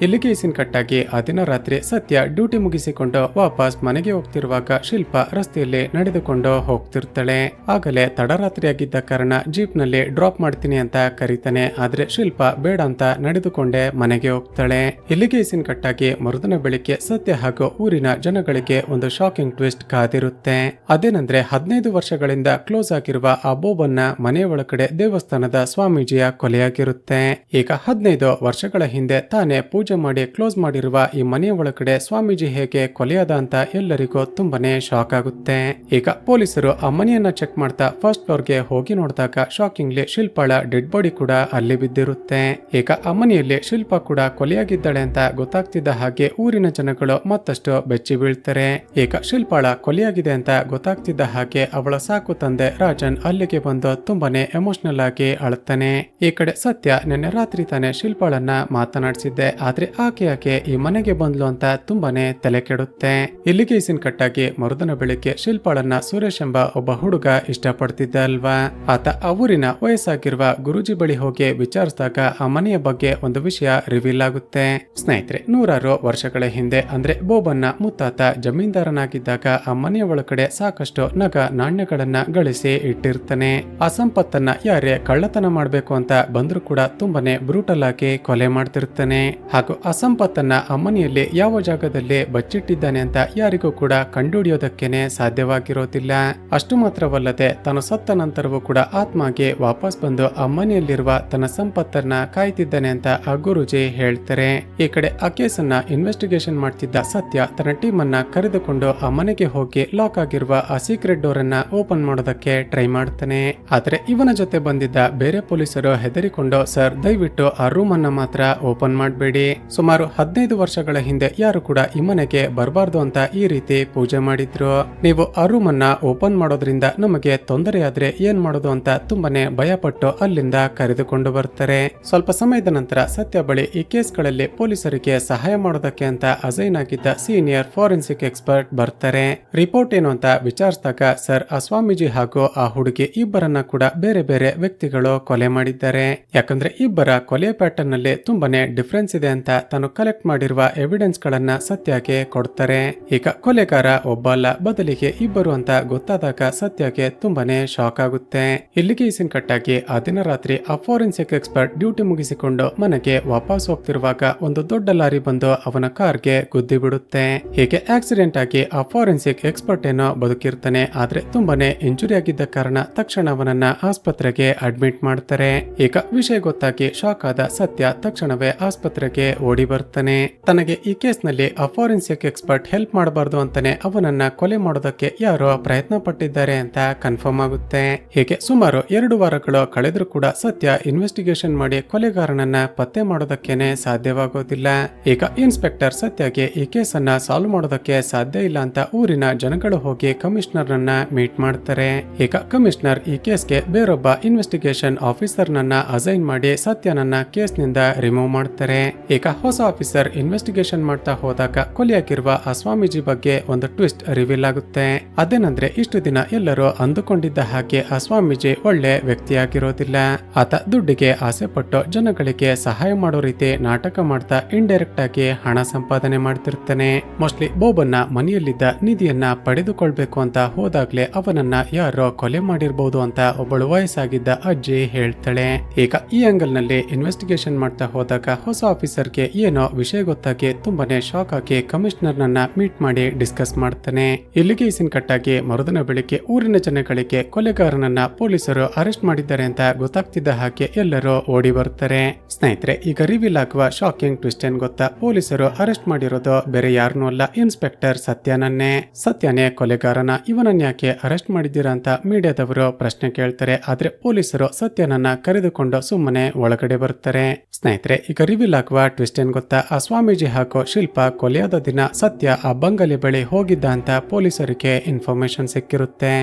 ಇಲ್ಲಿಗೆ ಸೀನ್ ಕಟ್ಟಾಗಿ ಆ ದಿನ ರಾತ್ರಿ ಸತ್ಯ ಡ್ಯೂಟಿ ಮುಗಿಸಿಕೊಂಡು ವಾಪಸ್ ಮನೆಗೆ ಹೋಗ್ತಿರುವಾಗ ಶಿಲ್ಪ ರಸ್ತೆಯಲ್ಲಿ ನಡೆದುಕೊಂಡು ಹೋಗ್ತಿರ್ತಾಳೆ. ಆಗಲೇ ತಡರಾತ್ರಿ ಆಗಿದ್ದ ಕಾರಣ ಜೀಪ್ ನಲ್ಲಿ ಡ್ರಾಪ್ ಮಾಡ್ತೀನಿ ಅಂತ ಕರೀತಾನೆ, ಆದ್ರೆ ಶಿಲ್ಪ ಬೇಡ ಅಂತ ನಡೆದುಕೊಂಡೇ ಮನೆಗೆ ಹೋಗ್ತಾಳೆ. ಇಲ್ಲಿಗೆ ಸೀನ್ ಕಟ್ಟಾಗಿ ಮರುದಿನ ಬೆಳಿಗ್ಗೆ ಸತ್ಯ ಹಾಗೂ ಊರಿನ ಜನಗಳಿಗೆ ಒಂದು ಶಾಕಿಂಗ್ ಟ್ವಿಸ್ಟ್ ಕಾದಿರುತ್ತೆ. ಅದೇನಂದ್ರೆ 15 ವರ್ಷಗಳಿಂದ ಕ್ಲೋಸ್ ಆಗಿರುವ ಆ ಬೋಬನ್ನ ಮನೆಯ ಒಳಗಡೆ ದೇವಸ್ಥಾನದ ಸ್ವಾಮೀಜಿಯ ಕೊಲೆಯಾಗಿರುತ್ತೆ. ಈಗ 15 ವರ್ಷಗಳ ಹಿಂದೆ ತಾನೇ ಪೂಜೆ ಪೂಜೆ ಮಾಡಿ ಕ್ಲೋಸ್ ಮಾಡಿರುವ ಈ ಮನೆಯ ಒಳಗಡೆ ಸ್ವಾಮೀಜಿ ಹೇಗೆ ಕೊಲೆಯಾದ ಅಂತ ಎಲ್ಲರಿಗೂ ತುಂಬಾನೇ ಶಾಕ್ ಆಗುತ್ತೆ. ಈಗ ಪೊಲೀಸರು ಆ ಮನೆಯನ್ನ ಚೆಕ್ ಮಾಡ್ತಾ ಫಸ್ಟ್ ಫ್ಲೋರ್ಗೆ ಹೋಗಿ ನೋಡಿದಾಗ ಶಾಕಿಂಗ್ಲಿ ಶಿಲ್ಪಾಳ ಡೆಡ್ ಬಾಡಿ ಕೂಡ ಅಲ್ಲಿ ಬಿದ್ದಿರುತ್ತೆ. ಈಗ ಆ ಮನೆಯಲ್ಲಿ ಶಿಲ್ಪ ಕೂಡ ಕೊಲೆಯಾಗಿದ್ದಾಳೆ ಅಂತ ಗೊತ್ತಾಗ್ತಿದ್ದ ಹಾಗೆ ಊರಿನ ಜನಗಳು ಮತ್ತಷ್ಟು ಬೆಚ್ಚಿ ಬೀಳ್ತಾರೆ. ಈಗ ಶಿಲ್ಪಾಳ ಕೊಲೆಯಾಗಿದೆ ಅಂತ ಗೊತ್ತಾಗ್ತಿದ್ದ ಹಾಗೆ ಅವಳ ಸಾಕು ತಂದೆ ರಾಜನ್ ಅಲ್ಲಿಗೆ ಬಂದು ತುಂಬಾನೇ ಎಮೋಷನಲ್ ಆಗಿ ಅಳುತ್ತಾನೆ. ಈ ಕಡೆ ಸತ್ಯ ನಿನ್ನೆ ರಾತ್ರಿ ತಾನೇ ಶಿಲ್ಪಾಳನ್ನ ಮಾತನಾಡಿಸಿದ್ದೆ, ಆದ್ರೆ ಆಕೆ ಯಾಕೆ ಈ ಮನೆಗೆ ಬಂದ್ಲು ಅಂತ ತುಂಬಾನೇ ತಲೆ ಕೆಡುತ್ತೆ. ಇಲ್ಲಿಗೆ ಸೀನ್ ಕಟ್ಟಾಗಿ ಮರುದಿನ ಬೆಳಿಗ್ಗೆ ಶಿಲ್ಪಾಳನ್ನ ಸುರೇಶ್ ಎಂಬ ಒಬ್ಬ ಹುಡುಗ ಇಷ್ಟಪಡ್ತಿದ್ದ ಅಲ್ವಾ. ಆತ ಆ ಊರಿನ ವಯಸ್ಸಾಗಿರುವ ಗುರೂಜಿ ಬಳಿ ಹೋಗಿ ವಿಚಾರಿಸಿದಾಗ ಆ ಮನೆಯ ಬಗ್ಗೆ ಒಂದು ವಿಷಯ ರಿವೀಲ್ ಆಗುತ್ತೆ. ಸ್ನೇಹಿತರೆ, ನೂರಾರು ವರ್ಷಗಳ ಹಿಂದೆ ಅಂದ್ರೆ ಬೋಬನ್ನ ಮುತ್ತಾತ ಜಮೀನ್ದಾರನಾಗಿದ್ದಾಗ ಆ ಮನೆಯ ಒಳಗಡೆ ಸಾಕಷ್ಟು ನಗ ನಾಣ್ಯಗಳನ್ನ ಗಳಿಸಿ ಇಟ್ಟಿರ್ತಾನೆ. ಆ ಸಂಪತ್ತನ್ನ ಯಾರೇ ಕಳ್ಳತನ ಮಾಡ್ಬೇಕು ಅಂತ ಬಂದ್ರು ಕೂಡ ತುಂಬಾನೇ ಬ್ರೂಟಲ್ ಆಗಿ ಕೊಲೆ ಮಾಡ್ತಿರ್ತಾನೆ. ಹಾಗೂ ಆ ಸಂಪತ್ತನ್ನ ಆ ಮನೆಯಲ್ಲಿ ಯಾವ ಜಾಗದಲ್ಲಿ ಬಚ್ಚಿಟ್ಟಿದ್ದಾನೆ ಅಂತ ಯಾರಿಗೂ ಕೂಡ ಕಂಡುಹಿಡಿಯೋದಕ್ಕೇನೆ ಸಾಧ್ಯವಾಗಿರೋದಿಲ್ಲ. ಅಷ್ಟು ಮಾತ್ರವಲ್ಲದೆ ತಾನು ಸತ್ತ ನಂತರವೂ ಕೂಡ ಆತ್ಮಗೆ ವಾಪಸ್ ಬಂದು ಆ ಮನೆಯಲ್ಲಿರುವ ತನ್ನ ಸಂಪತ್ತನ್ನ ಕಾಯ್ತಿದ್ದಾನೆ ಅಂತ ಆ ಗುರೂಜಿ ಹೇಳ್ತಾರೆ. ಈ ಕಡೆ ಆ ಕೇಸನ್ನ ಇನ್ವೆಸ್ಟಿಗೇಷನ್ ಮಾಡ್ತಿದ್ದ ಸತ್ಯ ತನ್ನ ಟೀಮ್ ಅನ್ನ ಕರೆದುಕೊಂಡು ಆ ಮನೆಗೆ ಹೋಗಿ ಲಾಕ್ ಆಗಿರುವ ಆ ಸೀಕ್ರೆಟ್ ಡೋರ್ ಅನ್ನ ಓಪನ್ ಮಾಡೋದಕ್ಕೆ ಟ್ರೈ ಮಾಡ್ತಾನೆ. ಆದ್ರೆ ಇವನ ಜೊತೆ ಬಂದಿದ್ದ ಬೇರೆ ಪೊಲೀಸರು ಹೆದರಿಕೊಂಡು, ಸರ್ ದಯವಿಟ್ಟು ಆ ರೂಮ್ ಅನ್ನ ಮಾತ್ರ ಓಪನ್ ಮಾಡಬೇಡಿ. ಸುಮಾರು 15 ವರ್ಷಗಳ ಹಿಂದೆ ಯಾರು ಕೂಡ ಈ ಮನೆಗೆ ಬರಬಾರ್ದು ಅಂತ ಈ ರೀತಿ ಪೂಜೆ ಮಾಡಿದ್ರು. ನೀವು ಆ ರೂಮ್ ಅನ್ನ ಓಪನ್ ಮಾಡೋದ್ರಿಂದ ನಮಗೆ ತೊಂದರೆ ಆದ್ರೆ ಏನ್ ಮಾಡೋದು ಅಂತ ತುಂಬಾನೇ ಭಯಪಟ್ಟು ಅಲ್ಲಿಂದ ಕರೆದುಕೊಂಡು ಬರ್ತಾರೆ. ಸ್ವಲ್ಪ ಸಮಯದ ನಂತರ ಸತ್ಯ ಬಳಿ ಈ ಕೇಸ್ಗಳಲ್ಲಿ ಪೊಲೀಸರಿಗೆ ಸಹಾಯ ಮಾಡೋದಕ್ಕೆ ಅಂತ ಅಸೈನ್ ಆಗಿದ್ದ ಸೀನಿಯರ್ ಫಾರೆನ್ಸಿಕ್ ಎಕ್ಸ್ಪರ್ಟ್ ಬರ್ತಾರೆ. ರಿಪೋರ್ಟ್ ಏನು ಅಂತ ವಿಚಾರಿಸಿದಾಗ, ಸರ್ ಆ ಸ್ವಾಮೀಜಿ ಹಾಗೂ ಆ ಹುಡುಗಿ ಇಬ್ಬರನ್ನ ಕೂಡ ಬೇರೆ ಬೇರೆ ವ್ಯಕ್ತಿಗಳು ಕೊಲೆ ಮಾಡಿದ್ದಾರೆ. ಯಾಕಂದ್ರೆ ಇಬ್ಬರ ಕೊಲೆ ಪ್ಯಾಟರ್ನ್ ನಲ್ಲಿ ತುಂಬಾನೇ ಡಿಫರೆನ್ಸ್ ಇದೆ ಅಂತ ತಾನು ಕಲೆಕ್ಟ್ ಮಾಡಿರುವ ಎವಿಡೆನ್ಸ್ ಗಳನ್ನ ಸತ್ಯಗೆ ಕೊಡ್ತಾರೆ. ಈಗ ಕೊಲೆಗಾರ ಒಬ್ಬ ಅಲ್ಲ, ಬದಲಿಗೆ ಇಬ್ಬರು ಅಂತ ಗೊತ್ತಾದಾಗ ಸತ್ಯಗೆ ತುಂಬಾನೇ ಶಾಕ್ ಆಗುತ್ತೆ. ಇಲ್ಲಿಗೆ ಸೀನ್ ಕಟ್ಟಾಗಿ ಆ ದಿನ ರಾತ್ರಿ ಆ ಫಾರೆನ್ಸಿಕ್ ಎಕ್ಸ್ಪರ್ಟ್ ಡ್ಯೂಟಿ ಮುಗಿಸಿಕೊಂಡು ಮನೆಗೆ ವಾಪಸ್ ಹೋಗ್ತಿರುವಾಗ ಒಂದು ದೊಡ್ಡ ಲಾರಿ ಬಂದು ಅವನ ಕಾರ್ಗೆ ಗುದ್ದಿ ಬಿಡುತ್ತೆ. ಹೀಗೆ ಆಕ್ಸಿಡೆಂಟ್ ಆಗಿ ಆ ಫಾರೆನ್ಸಿಕ್ ಎಕ್ಸ್ಪರ್ಟ್ ಏನೋ ಬದುಕಿರ್ತಾನೆ, ಆದ್ರೆ ತುಂಬಾನೇ ಇಂಜುರಿ ಆಗಿದ್ದ ಕಾರಣ ತಕ್ಷಣ ಅವನನ್ನ ಆಸ್ಪತ್ರೆಗೆ ಅಡ್ಮಿಟ್ ಮಾಡ್ತಾರೆ. ಈಗ ವಿಷಯ ಗೊತ್ತಾಗಿ ಶಾಕ್ ಆದ ಸತ್ಯ ತಕ್ಷಣವೇ ಆಸ್ಪತ್ರೆಗೆ ಓಡಿ ಬರ್ತಾನೆ. ತನಗೆ ಈ ಕೇಸ್ ನಲ್ಲಿ ಆ ಫಾರೆನ್ಸಿಕ್ ಎಕ್ಸ್ಪರ್ಟ್ ಹೆಲ್ಪ್ ಮಾಡಬಾರ್ದು ಅಂತಾನೆ ಅವನನ್ನ ಕೊಲೆ ಮಾಡೋದಕ್ಕೆ ಯಾರೋ ಪ್ರಯತ್ನ ಪಟ್ಟಿದ್ದಾರೆ ಅಂತ ಕನ್ಫರ್ಮ್ ಆಗುತ್ತೆ. ಹೀಗೆ ಸುಮಾರು 2 ವಾರಗಳು ಕಳೆದ್ರೂ ಕೂಡ ಸತ್ಯ ಇನ್ವೆಸ್ಟಿಗೇಷನ್ ಮಾಡಿ ಕೊಲೆಗಾರನನ್ನ ಪತ್ತೆ ಮಾಡೋದಕ್ಕೇನೆ ಸಾಧ್ಯವಾಗೋದಿಲ್ಲ. ಈಗ ಇನ್ಸ್ಪೆಕ್ಟರ್ ಸತ್ಯಗೆ ಈ ಕೇಸನ್ನ ಸಾಲ್ವ್ ಮಾಡೋದಕ್ಕೆ ಸಾಧ್ಯ ಇಲ್ಲ ಅಂತ ಊರಿನ ಜನಗಳು ಹೋಗಿ ಕಮಿಷನರ್ ನನ್ನ ಮೀಟ್ ಮಾಡ್ತಾರೆ. ಈಗ ಕಮಿಷನರ್ ಈ ಕೇಸ್ಗೆ ಬೇರೊಬ್ಬ ಇನ್ವೆಸ್ಟಿಗೇಷನ್ ಆಫೀಸರ್ ನನ್ನ ಅಸೈನ್ ಮಾಡಿ ಸತ್ಯನನ್ನ ಕೇಸ್ ನಿಂದ ರಿಮೂವ್ ಮಾಡ್ತಾರೆ. ಈಗ ಹೊಸ ಆಫೀಸರ್ ಇನ್ವೆಸ್ಟಿಗೇಷನ್ ಮಾಡ್ತಾ ಹೋದಾಗ ಕೊಲೆಯಾಗಿರುವ ಆ ಸ್ವಾಮೀಜಿ ಬಗ್ಗೆ ಒಂದು ಟ್ವಿಸ್ಟ್ ರಿವೀಲ್ ಆಗುತ್ತೆ. ಅದೇನಂದ್ರೆ ಇಷ್ಟು ದಿನ ಎಲ್ಲರೂ ಅಂದುಕೊಂಡಿದ್ದ ಹಾಗೆ ಆ ಸ್ವಾಮೀಜಿ ಒಳ್ಳೆ ವ್ಯಕ್ತಿಯಾಗಿರೋದಿಲ್ಲ. ಆತ ದುಡ್ಡಿಗೆ ಆಸೆ ಪಟ್ಟು ಜನಗಳಿಗೆ ಸಹಾಯ ಮಾಡೋ ರೀತಿ ನಾಟಕ ಮಾಡ್ತಾ ಇಂಡೈರೆಕ್ಟ್ ಆಗಿ ಹಣ ಸಂಪಾದನೆ ಮಾಡ್ತಿರ್ತಾನೆ. ಮೋಸ್ಟ್ಲಿ ಬೋಬನ್ನ ಮನೆಯಲ್ಲಿದ್ದ ನಿಧಿಯನ್ನ ಪಡೆದುಕೊಳ್ಬೇಕು ಅಂತ ಹೋದಾಗ್ಲೇ ಅವನನ್ನ ಯಾರೋ ಕೊಲೆ ಮಾಡಿರ್ಬಹುದು ಅಂತ ಒಬ್ಬಳು ವಯಸ್ಸಾಗಿದ್ದ ಅಜ್ಜಿ ಹೇಳ್ತಾಳೆ. ಈಗ ಈ ಆಂಗಲ್ ನಲ್ಲಿ ಇನ್ವೆಸ್ಟಿಗೇಷನ್ ಮಾಡ್ತಾ ಹೋದಾಗ ಹೊಸ ಆಫೀಸರ್ಗೆ ಏನೋ ವಿಷಯ ಗೊತ್ತಾಗಿ ತುಂಬಾನೇ ಶಾಕ್ ಆಗಿ ಕಮಿಷನರ್ ನನ್ನ ಮೀಟ್ ಮಾಡಿ ಡಿಸ್ಕಸ್ ಮಾಡ್ತಾನೆ. ಇಲ್ಲಿಗೆ ಸೀನ್ ಕಟ್ಟಾಗಿ ಮರುದಿನ ಬೆಳಿಗ್ಗೆ ಊರಿನ ಜನಗಳಿಗೆ ಕೊಲೆಗಾರನನ್ನ ಪೊಲೀಸರು ಅರೆಸ್ಟ್ ಮಾಡಿದ್ದಾರೆ ಅಂತ ಗೊತ್ತಾಗ್ತಿದ್ದ ಹಾಗೆ ಎಲ್ಲರೂ ಓಡಿ ಬರ್ತಾರೆ. ಸ್ನೇಹಿತರೆ, ಈಗ ರಿವೀಲ್ ಆಗುವ ಶಾಕಿಂಗ್ ಟ್ವಿಸ್ಟ್ ಏನ್ ಗೊತ್ತಾ? ಪೊಲೀಸರು ಅರೆಸ್ಟ್ ಮಾಡಿರೋದು ಬೇರೆ ಯಾರನ್ನೂ ಅಲ್ಲ, ಇನ್ಸ್ಪೆಕ್ಟರ್ ಸತ್ಯನನ್ನೇ. ಸತ್ಯನೇ ಕೊಲೆಗಾರನ. ಇವನನ್ನ ಯಾಕೆ ಅರೆಸ್ಟ್ ಮಾಡಿದ್ದೀರಾ ಅಂತ ಮೀಡಿಯಾದವರು ಪ್ರಶ್ನೆ ಕೇಳ್ತಾರೆ. ಆದ್ರೆ ಪೊಲೀಸರು ಸತ್ಯನನ್ನ ಕರೆದುಕೊಂಡು ಸುಮ್ಮನೆ ಒಳಗಡೆ ಬರ್ತಾರೆ. ಸ್ನೇಹಿತರೆ, ಈಗ ರಿವೀಲ್ ಆಗುವ ಟ್ವಿಸ್ಟ್ ಏನ್ ಗೊತ್ತಾ? ಆ ಸ್ವಾಮೀಜಿ ಹಾಗೂ ಶಿಲ್ಪ ಕೊಲೆಯಾದ ದಿನ ಸತ್ಯ ಆ ಬಂಗಲೆ ಬಳಿ ಹೋಗಿದ್ದ ಅಂತ ಪೊಲೀಸರಿಗೆ ಇನ್ಫಾರ್ಮೇಶನ್ ಸಿಕ್ಕಿರುತ್ತೆ.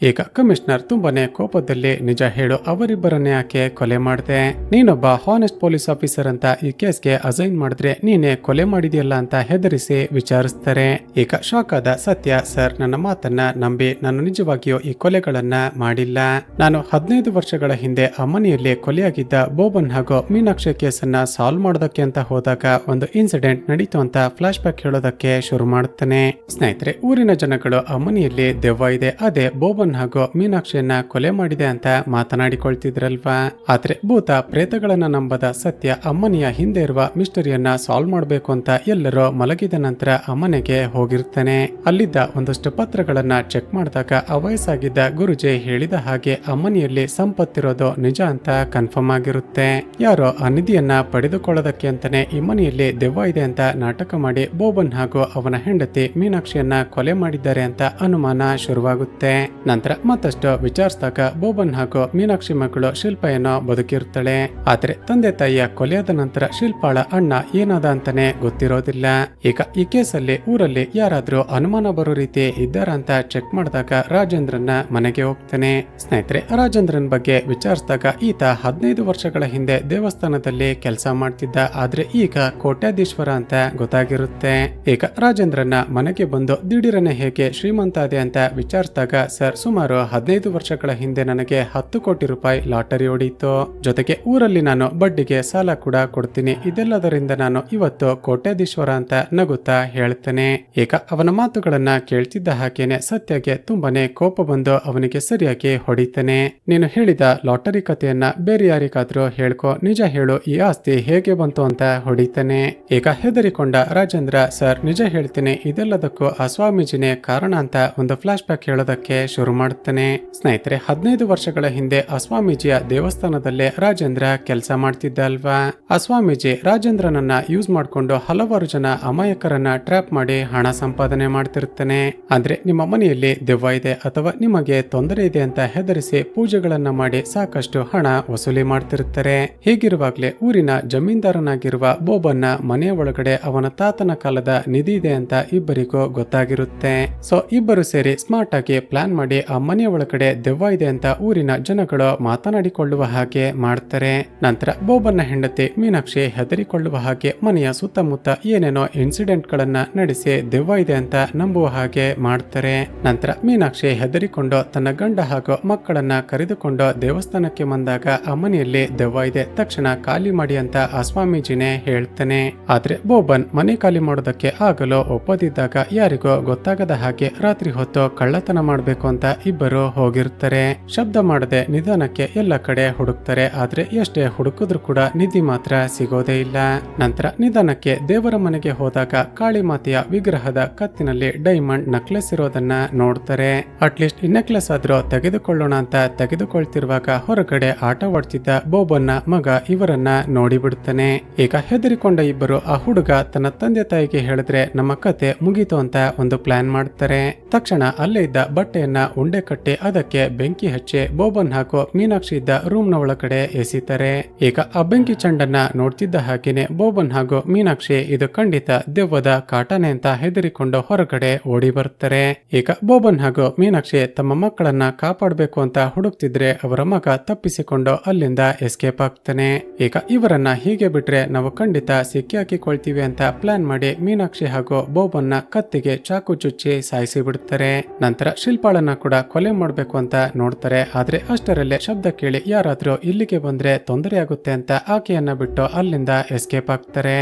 ಈಗ ಕಮಿಷನರ್ ತುಂಬಾನೇ ಕೋಪದಲ್ಲಿ, ನಿಜ ಹೇಳು, ಅವರಿಬ್ಬರನ್ನೇ ಯಾಕೆ ಕೊಲೆ ಮಾಡಿದೆ? ನೀನೊಬ್ಬ ಹಾನೆಸ್ಟ್ ಪೊಲೀಸ್ ಆಫೀಸರ್ ಅಂತ ಈ ಕೇಸ್ಗೆ ಅಸೈನ್ ಮಾಡಿದ್ರೆ ನೀನೇ ಕೊಲೆ ಮಾಡಿದ್ಯಲ್ಲ ಅಂತ ಹೆದರಿಸಿ ವಿಚಾರಿಸ್ತಾರೆ. ಈಗ ಶಾಕ್ ಆದ ಸತ್ಯ, ಸರ್ ನನ್ನ ಮಾತನ್ನ ನಂಬಿ, ನಾನು ನಿಜವಾಗಿಯೂ ಈ ಕೊಲೆಗಳನ್ನ ಮಾಡಿಲ್ಲ. ನಾನು 15 ವರ್ಷಗಳ ಹಿಂದೆ ಆ ಮನೆಯಲ್ಲಿ ಕೊಲೆಯಾಗಿದ್ದ ಬೋಬನ್ ಹಾಗೂ ಮೀನಾಕ್ಷಿ ಕೇಸನ್ನ ಸಾಲ್ವ್ ಮಾಡೋದಕ್ಕೆ ಅಂತ ಹೋದಾಗ ಒಂದು ಇನ್ಸಿಡೆಂಟ್ ನಡೀತು ಅಂತ ಫ್ಲಾಶ್ ಬ್ಯಾಕ್ ಹೇಳೋದಕ್ಕೆ ಶುರು ಮಾಡುತ್ತಾನೆ. ಸ್ನೇಹಿತರೆ, ಊರಿನ ಜನಗಳು ಆ ಮನೆಯಲ್ಲಿ ದೆವ್ವ ಇದೆ, ಅದೇ ಬೋಬನ್ ಬೋಬನ್ ಹಾಗೂ ಮೀನಾಕ್ಷಿಯನ್ನ ಕೊಲೆ ಮಾಡಿದೆ ಅಂತ ಮಾತನಾಡಿಕೊಳ್ತಿದ್ರಲ್ವಾ. ಆದ್ರೆ ಭೂತ ಪ್ರೇತಗಳನ್ನ ನಂಬದ ಸತ್ಯ ಅಮ್ಮನಿಯ ಹಿಂದೆ ಇರುವ ಮಿಸ್ಟರಿಯನ್ನ ಸಾಲ್ವ್ ಮಾಡಬೇಕು ಅಂತ ಎಲ್ಲರೂ ಮಲಗಿದ ನಂತರ ಅಮ್ಮನೆಗೆ ಹೋಗಿರ್ತಾನೆ. ಅಲ್ಲಿದ್ದ ಒಂದಷ್ಟು ಪತ್ರಗಳನ್ನ ಚೆಕ್ ಮಾಡಿದಾಗ ಅವಯಸ್ಸಾಗಿದ್ದ ಗುರುಜಿ ಹೇಳಿದ ಹಾಗೆ ಅಮ್ಮನಿಯಲ್ಲಿ ಸಂಪತ್ತಿರೋದು ನಿಜ ಅಂತ ಕನ್ಫರ್ಮ್ ಆಗಿರುತ್ತೆ. ಯಾರೋ ಆ ನಿಧಿಯನ್ನ ಪಡೆದುಕೊಳ್ಳೋದಕ್ಕೆ ಅಂತಾನೆ ಈ ಮನೆಯಲ್ಲಿ ದೆವ್ವ ಇದೆ ಅಂತ ನಾಟಕ ಮಾಡಿ ಬೋಬನ್ ಹಾಗೂ ಅವನ ಹೆಂಡತಿ ಮೀನಾಕ್ಷಿಯನ್ನ ಕೊಲೆ ಮಾಡಿದ್ದಾರೆ ಅಂತ ಅನುಮಾನ ಶುರುವಾಗುತ್ತೆ. ನಂತರ ಮತ್ತಷ್ಟು ವಿಚಾರಿಸಿದಾಗ ಬೋಬನ್ ಹಾಗೂ ಮೀನಾಕ್ಷಿ ಮಗಳು ಶಿಲ್ಪ ಏನೋ ಬದುಕಿರ್ತಾಳೆ. ಆದ್ರೆ ತಂದೆ ತಾಯಿಯ ಕೊಲೆಯಾದ ನಂತರ ಶಿಲ್ಪಾಳ ಅಣ್ಣ ಏನಾದ ಅಂತಾನೆ ಗೊತ್ತಿರೋದಿಲ್ಲ. ಈಗ ಈ ಕೇಸಲ್ಲಿ ಊರಲ್ಲಿ ಯಾರಾದ್ರೂ ಅನುಮಾನ ಬರೋ ರೀತಿ ಇದ್ದಾರ ಅಂತ ಚೆಕ್ ಮಾಡಿದಾಗ ರಾಜೇಂದ್ರನ ಮನೆಗೆ ಹೋಗ್ತಾನೆ. ಸ್ನೇಹಿತರೆ, ರಾಜೇಂದ್ರನ್ ಬಗ್ಗೆ ವಿಚಾರಿಸಿದಾಗ ಈತ 15 ವರ್ಷಗಳ ಹಿಂದೆ ದೇವಸ್ಥಾನದಲ್ಲಿ ಕೆಲಸ ಮಾಡ್ತಿದ್ದ. ಆದ್ರೆ ಈಗ ಕೋಟ್ಯಾಧೀಶ್ವರ ಅಂತ ಗೊತ್ತಾಗಿರುತ್ತೆ. ಈಗ ರಾಜೇಂದ್ರನ ಮನೆಗೆ ಬಂದು ದಿಢೀರನೆ ಹೇಗೆ ಶ್ರೀಮಂತ ಅದೇ ಅಂತ ವಿಚಾರಿಸಿದಾಗ, ಸರ್, ಸುಮಾರು 15 ವರ್ಷಗಳ ಹಿಂದೆ ನನಗೆ 10 ಕೋಟಿ ರೂಪಾಯಿ ಲಾಟರಿ ಹೊಡೀತು. ಜೊತೆಗೆ ಊರಲ್ಲಿ ನಾನು ಬಡ್ಡಿಗೆ ಸಾಲ ಕೂಡ ಕೊಡ್ತೀನಿ. ಇದೆಲ್ಲದರಿಂದ ನಾನು ಇವತ್ತು ಕೋಟ್ಯಾಧೀಶ್ವರ ಅಂತ ನಗುತ್ತಾ ಹೇಳ್ತಾನೆ. ಈಗ ಅವನ ಮಾತುಗಳನ್ನ ಕೇಳ್ತಿದ್ದ ಹಾಗೇನೆ ಸತ್ಯಗೆ ತುಂಬಾನೇ ಕೋಪ ಬಂದು ಅವನಿಗೆ ಸರಿಯಾಗಿ ಹೊಡಿತಾನೆ. ನೀನು ಹೇಳಿದ ಲಾಟರಿ ಕಥೆಯನ್ನ ಬೇರೆ ಯಾರಿಗಾದ್ರೂ ಹೇಳ್ಕೊ, ನಿಜ ಹೇಳು, ಈ ಆಸ್ತಿ ಹೇಗೆ ಬಂತು ಅಂತ ಹೊಡಿತಾನೆ. ಈಗ ಹೆದರಿಕೊಂಡ ರಾಜೇಂದ್ರ, ಸರ್, ನಿಜ ಹೇಳ್ತೀನಿ, ಇದೆಲ್ಲದಕ್ಕೂ ಆ ಸ್ವಾಮೀಜಿನೇ ಕಾರಣ ಅಂತ ಒಂದು ಫ್ಲಾಶ್ ಬ್ಯಾಕ್ ಹೇಳೋದಕ್ಕೆ ಶುರು ಮಾಡ್ತಾನೆ. ಸ್ನೇಹಿತರೆ, 15 ವರ್ಷಗಳ ಹಿಂದೆ ಆ ಸ್ವಾಮೀಜಿಯ ದೇವಸ್ಥಾನದಲ್ಲೇ ರಾಜೇಂದ್ರ ಕೆಲಸ ಮಾಡ್ತಿದ್ದ ಅಲ್ವಾ. ಆ ಸ್ವಾಮೀಜಿ ರಾಜೇಂದ್ರನನ್ನ ಯೂಸ್ ಮಾಡ್ಕೊಂಡು ಹಲವಾರು ಜನ ಅಮಾಯಕರನ್ನ ಟ್ರ್ಯಾಪ್ ಮಾಡಿ ಹಣ ಸಂಪಾದನೆ ಮಾಡ್ತಿರ್ತಾನೆ. ಅಂದ್ರೆ ನಿಮ್ಮ ಮನೆಯಲ್ಲಿ ದೆವ್ವ ಇದೆ ಅಥವಾ ನಿಮಗೆ ತೊಂದರೆ ಇದೆ ಅಂತ ಹೆದರಿಸಿ ಪೂಜೆಗಳನ್ನ ಮಾಡಿ ಸಾಕಷ್ಟು ಹಣ ವಸೂಲಿ ಮಾಡ್ತಿರ್ತಾರೆ. ಹೀಗಿರುವಾಗ್ಲೇ ಊರಿನ ಜಮೀನ್ದಾರನಾಗಿರುವ ಬೋಬನ್ನ ಮನೆಯ ಒಳಗಡೆ ಅವನ ತಾತನ ಕಾಲದ ನಿಧಿ ಇದೆ ಅಂತ ಇಬ್ಬರಿಗೂ ಗೊತ್ತಾಗಿರುತ್ತೆ. ಸೊ ಇಬ್ಬರು ಸೇರಿ ಸ್ಮಾರ್ಟ್ ಆಗಿ ಪ್ಲಾನ್ ಮಾಡಿ ಆ ಮನೆಯ ಒಳಗಡೆ ದೆವ್ವ ಇದೆ ಅಂತ ಊರಿನ ಜನಗಳು ಮಾತನಾಡಿಕೊಳ್ಳುವ ಹಾಗೆ ಮಾಡ್ತಾರೆ. ನಂತರ ಬೋಬನ್ನ ಹೆಂಡತಿ ಮೀನಾಕ್ಷಿ ಹೆದರಿಕೊಳ್ಳುವ ಹಾಗೆ ಮನೆಯ ಸುತ್ತಮುತ್ತ ಏನೇನೋ ಇನ್ಸಿಡೆಂಟ್ ಗಳನ್ನ ನಡೆಸಿ ದೆವ್ವ ಇದೆ ಅಂತ ನಂಬುವ ಹಾಗೆ ಮಾಡ್ತಾರೆ. ನಂತರ ಮೀನಾಕ್ಷಿ ಹೆದರಿಕೊಂಡು ತನ್ನ ಗಂಡ ಹಾಗೂ ಮಕ್ಕಳನ್ನ ಕರೆದುಕೊಂಡು ದೇವಸ್ಥಾನಕ್ಕೆ ಬಂದಾಗ ಆ ಮನೆಯಲ್ಲಿ ದೆವ್ವ ಇದೆ, ತಕ್ಷಣ ಖಾಲಿ ಮಾಡಿ ಅಂತ ಆ ಸ್ವಾಮೀಜಿನೇ ಹೇಳ್ತಾನೆ. ಆದ್ರೆ ಬೋಬನ್ ಮನೆ ಖಾಲಿ ಮಾಡೋದಕ್ಕೆ ಆಗಲು ಒಪ್ಪದಿದ್ದಾಗ ಯಾರಿಗೋ ಗೊತ್ತಾಗದ ಹಾಗೆ ರಾತ್ರಿ ಹೊತ್ತು ಕಳ್ಳತನ ಮಾಡ್ಬೇಕು ಅಂತ ಇಬ್ಬರು ಹೋಗಿರ್ತಾರೆ. ಶಬ್ದ ಮಾಡದೆ ನಿಧಾನಕ್ಕೆ ಎಲ್ಲ ಕಡೆ ಹುಡುಕ್ತಾರೆ. ಆದ್ರೆ ಎಷ್ಟೇ ಹುಡುಕಿದ್ರು ಕೂಡ ನಿಧಿ ಮಾತ್ರ ಸಿಗೋದೇ ಇಲ್ಲ. ನಂತರ ನಿಧಾನಕ್ಕೆ ದೇವರ ಮನೆಗೆ ಹೋದಾಗ ಕಾಳಿ ಮಾತೆಯ ವಿಗ್ರಹದ ಕತ್ತಿನಲ್ಲಿ ಡೈಮಂಡ್ ನೆಕ್ಲೆಸ್ ಇರೋದನ್ನ ನೋಡ್ತಾರೆ. ಅಟ್ಲೀಸ್ಟ್ ಈ ನೆಕ್ಲೆಸ್ ಆದ್ರೂ ತೆಗೆದುಕೊಳ್ಳೋಣ ಅಂತ ತೆಗೆದುಕೊಳ್ತಿರುವಾಗ ಹೊರಗಡೆ ಆಟವಾಡ್ತಿದ್ದ ಬೋಬನ್ನ ಮಗ ಇವರನ್ನ ನೋಡಿಬಿಡ್ತಾನೆ. ಈಗ ಹೆದರಿಕೊಂಡ ಇಬ್ಬರು ಆ ಹುಡುಗ ತನ್ನ ತಂದೆ ತಾಯಿಗೆ ಹೇಳಿದ್ರೆ ನಮ್ಮ ಕತೆ ಮುಗೀತು ಅಂತ ಒಂದು ಪ್ಲಾನ್ ಮಾಡ್ತಾರೆ. ತಕ್ಷಣ ಅಲ್ಲೇ ಇದ್ದ ಬಟ್ಟೆಯನ್ನ ಉಂಡೆ ಕಟ್ಟಿ ಅದಕ್ಕೆ ಬೆಂಕಿ ಹಚ್ಚಿ ಬೋಬನ್ ಹಾಗೂ ಮೀನಾಕ್ಷಿ ಇದ್ದ ರೂಮ್ ನ ಒಳಗಡೆ ಎಸಿತಾರೆ. ಈಗ ಆ ಬೆಂಕಿ ಚಂಡನ್ನ ನೋಡ್ತಿದ್ದ ಹಾಗೇನೆ ಬೋಬನ್ ಹಾಗೂ ಮೀನಾಕ್ಷಿ ಇದು ಖಂಡಿತ ದೆವ್ವದ ಕಾಟನೆ ಅಂತ ಹೆದರಿಕೊಂಡು ಹೊರಗಡೆ ಓಡಿ ಬರ್ತಾರೆ. ಈಗ ಬೋಬನ್ ಹಾಗೂ ಮೀನಾಕ್ಷಿ ತಮ್ಮ ಮಕ್ಕಳನ್ನ ಕಾಪಾಡಬೇಕು ಅಂತ ಹುಡುಕ್ತಿದ್ರೆ ಅವರ ಮಗ ತಪ್ಪಿಸಿಕೊಂಡು ಅಲ್ಲಿಂದ ಎಸ್ಕೇಪ್ ಆಗ್ತಾನೆ. ಈಗ ಇವರನ್ನ ಹೀಗೆ ಬಿಟ್ರೆ ನಾವು ಖಂಡಿತ ಸಿಕ್ಕಿ ಹಾಕಿಕೊಳ್ತೀವಿ ಅಂತ ಪ್ಲಾನ್ ಮಾಡಿ ಮೀನಾಕ್ಷಿ ಹಾಗೂ ಬೋಬನ್ನ ಕತ್ತಿಗೆ ಚಾಕು ಚುಚ್ಚಿ ಸಾಯಿಸಿ ಬಿಡ್ತಾರೆ. ನಂತರ ಶಿಲ್ಪಾಳನ್ನ ಕೂಡ ಕೊಲೆ ಮಾಡ್ಬೇಕು ಅಂತ ನೋಡ್ತಾರೆ. ಆದ್ರೆ ಅಷ್ಟರಲ್ಲೇ ಶಬ್ದ ಕೇಳಿ ಯಾರಾದ್ರೂ ಇಲ್ಲಿಗೆ ಬಂದ್ರೆ ತೊಂದರೆ ಆಗುತ್ತೆ ಅಂತ ಆಕೆಯನ್ನ ಬಿಟ್ಟು ಅಲ್ಲಿಂದ ಎಸ್ಕೇಪ್ ಆಗ್ತಾರೆ.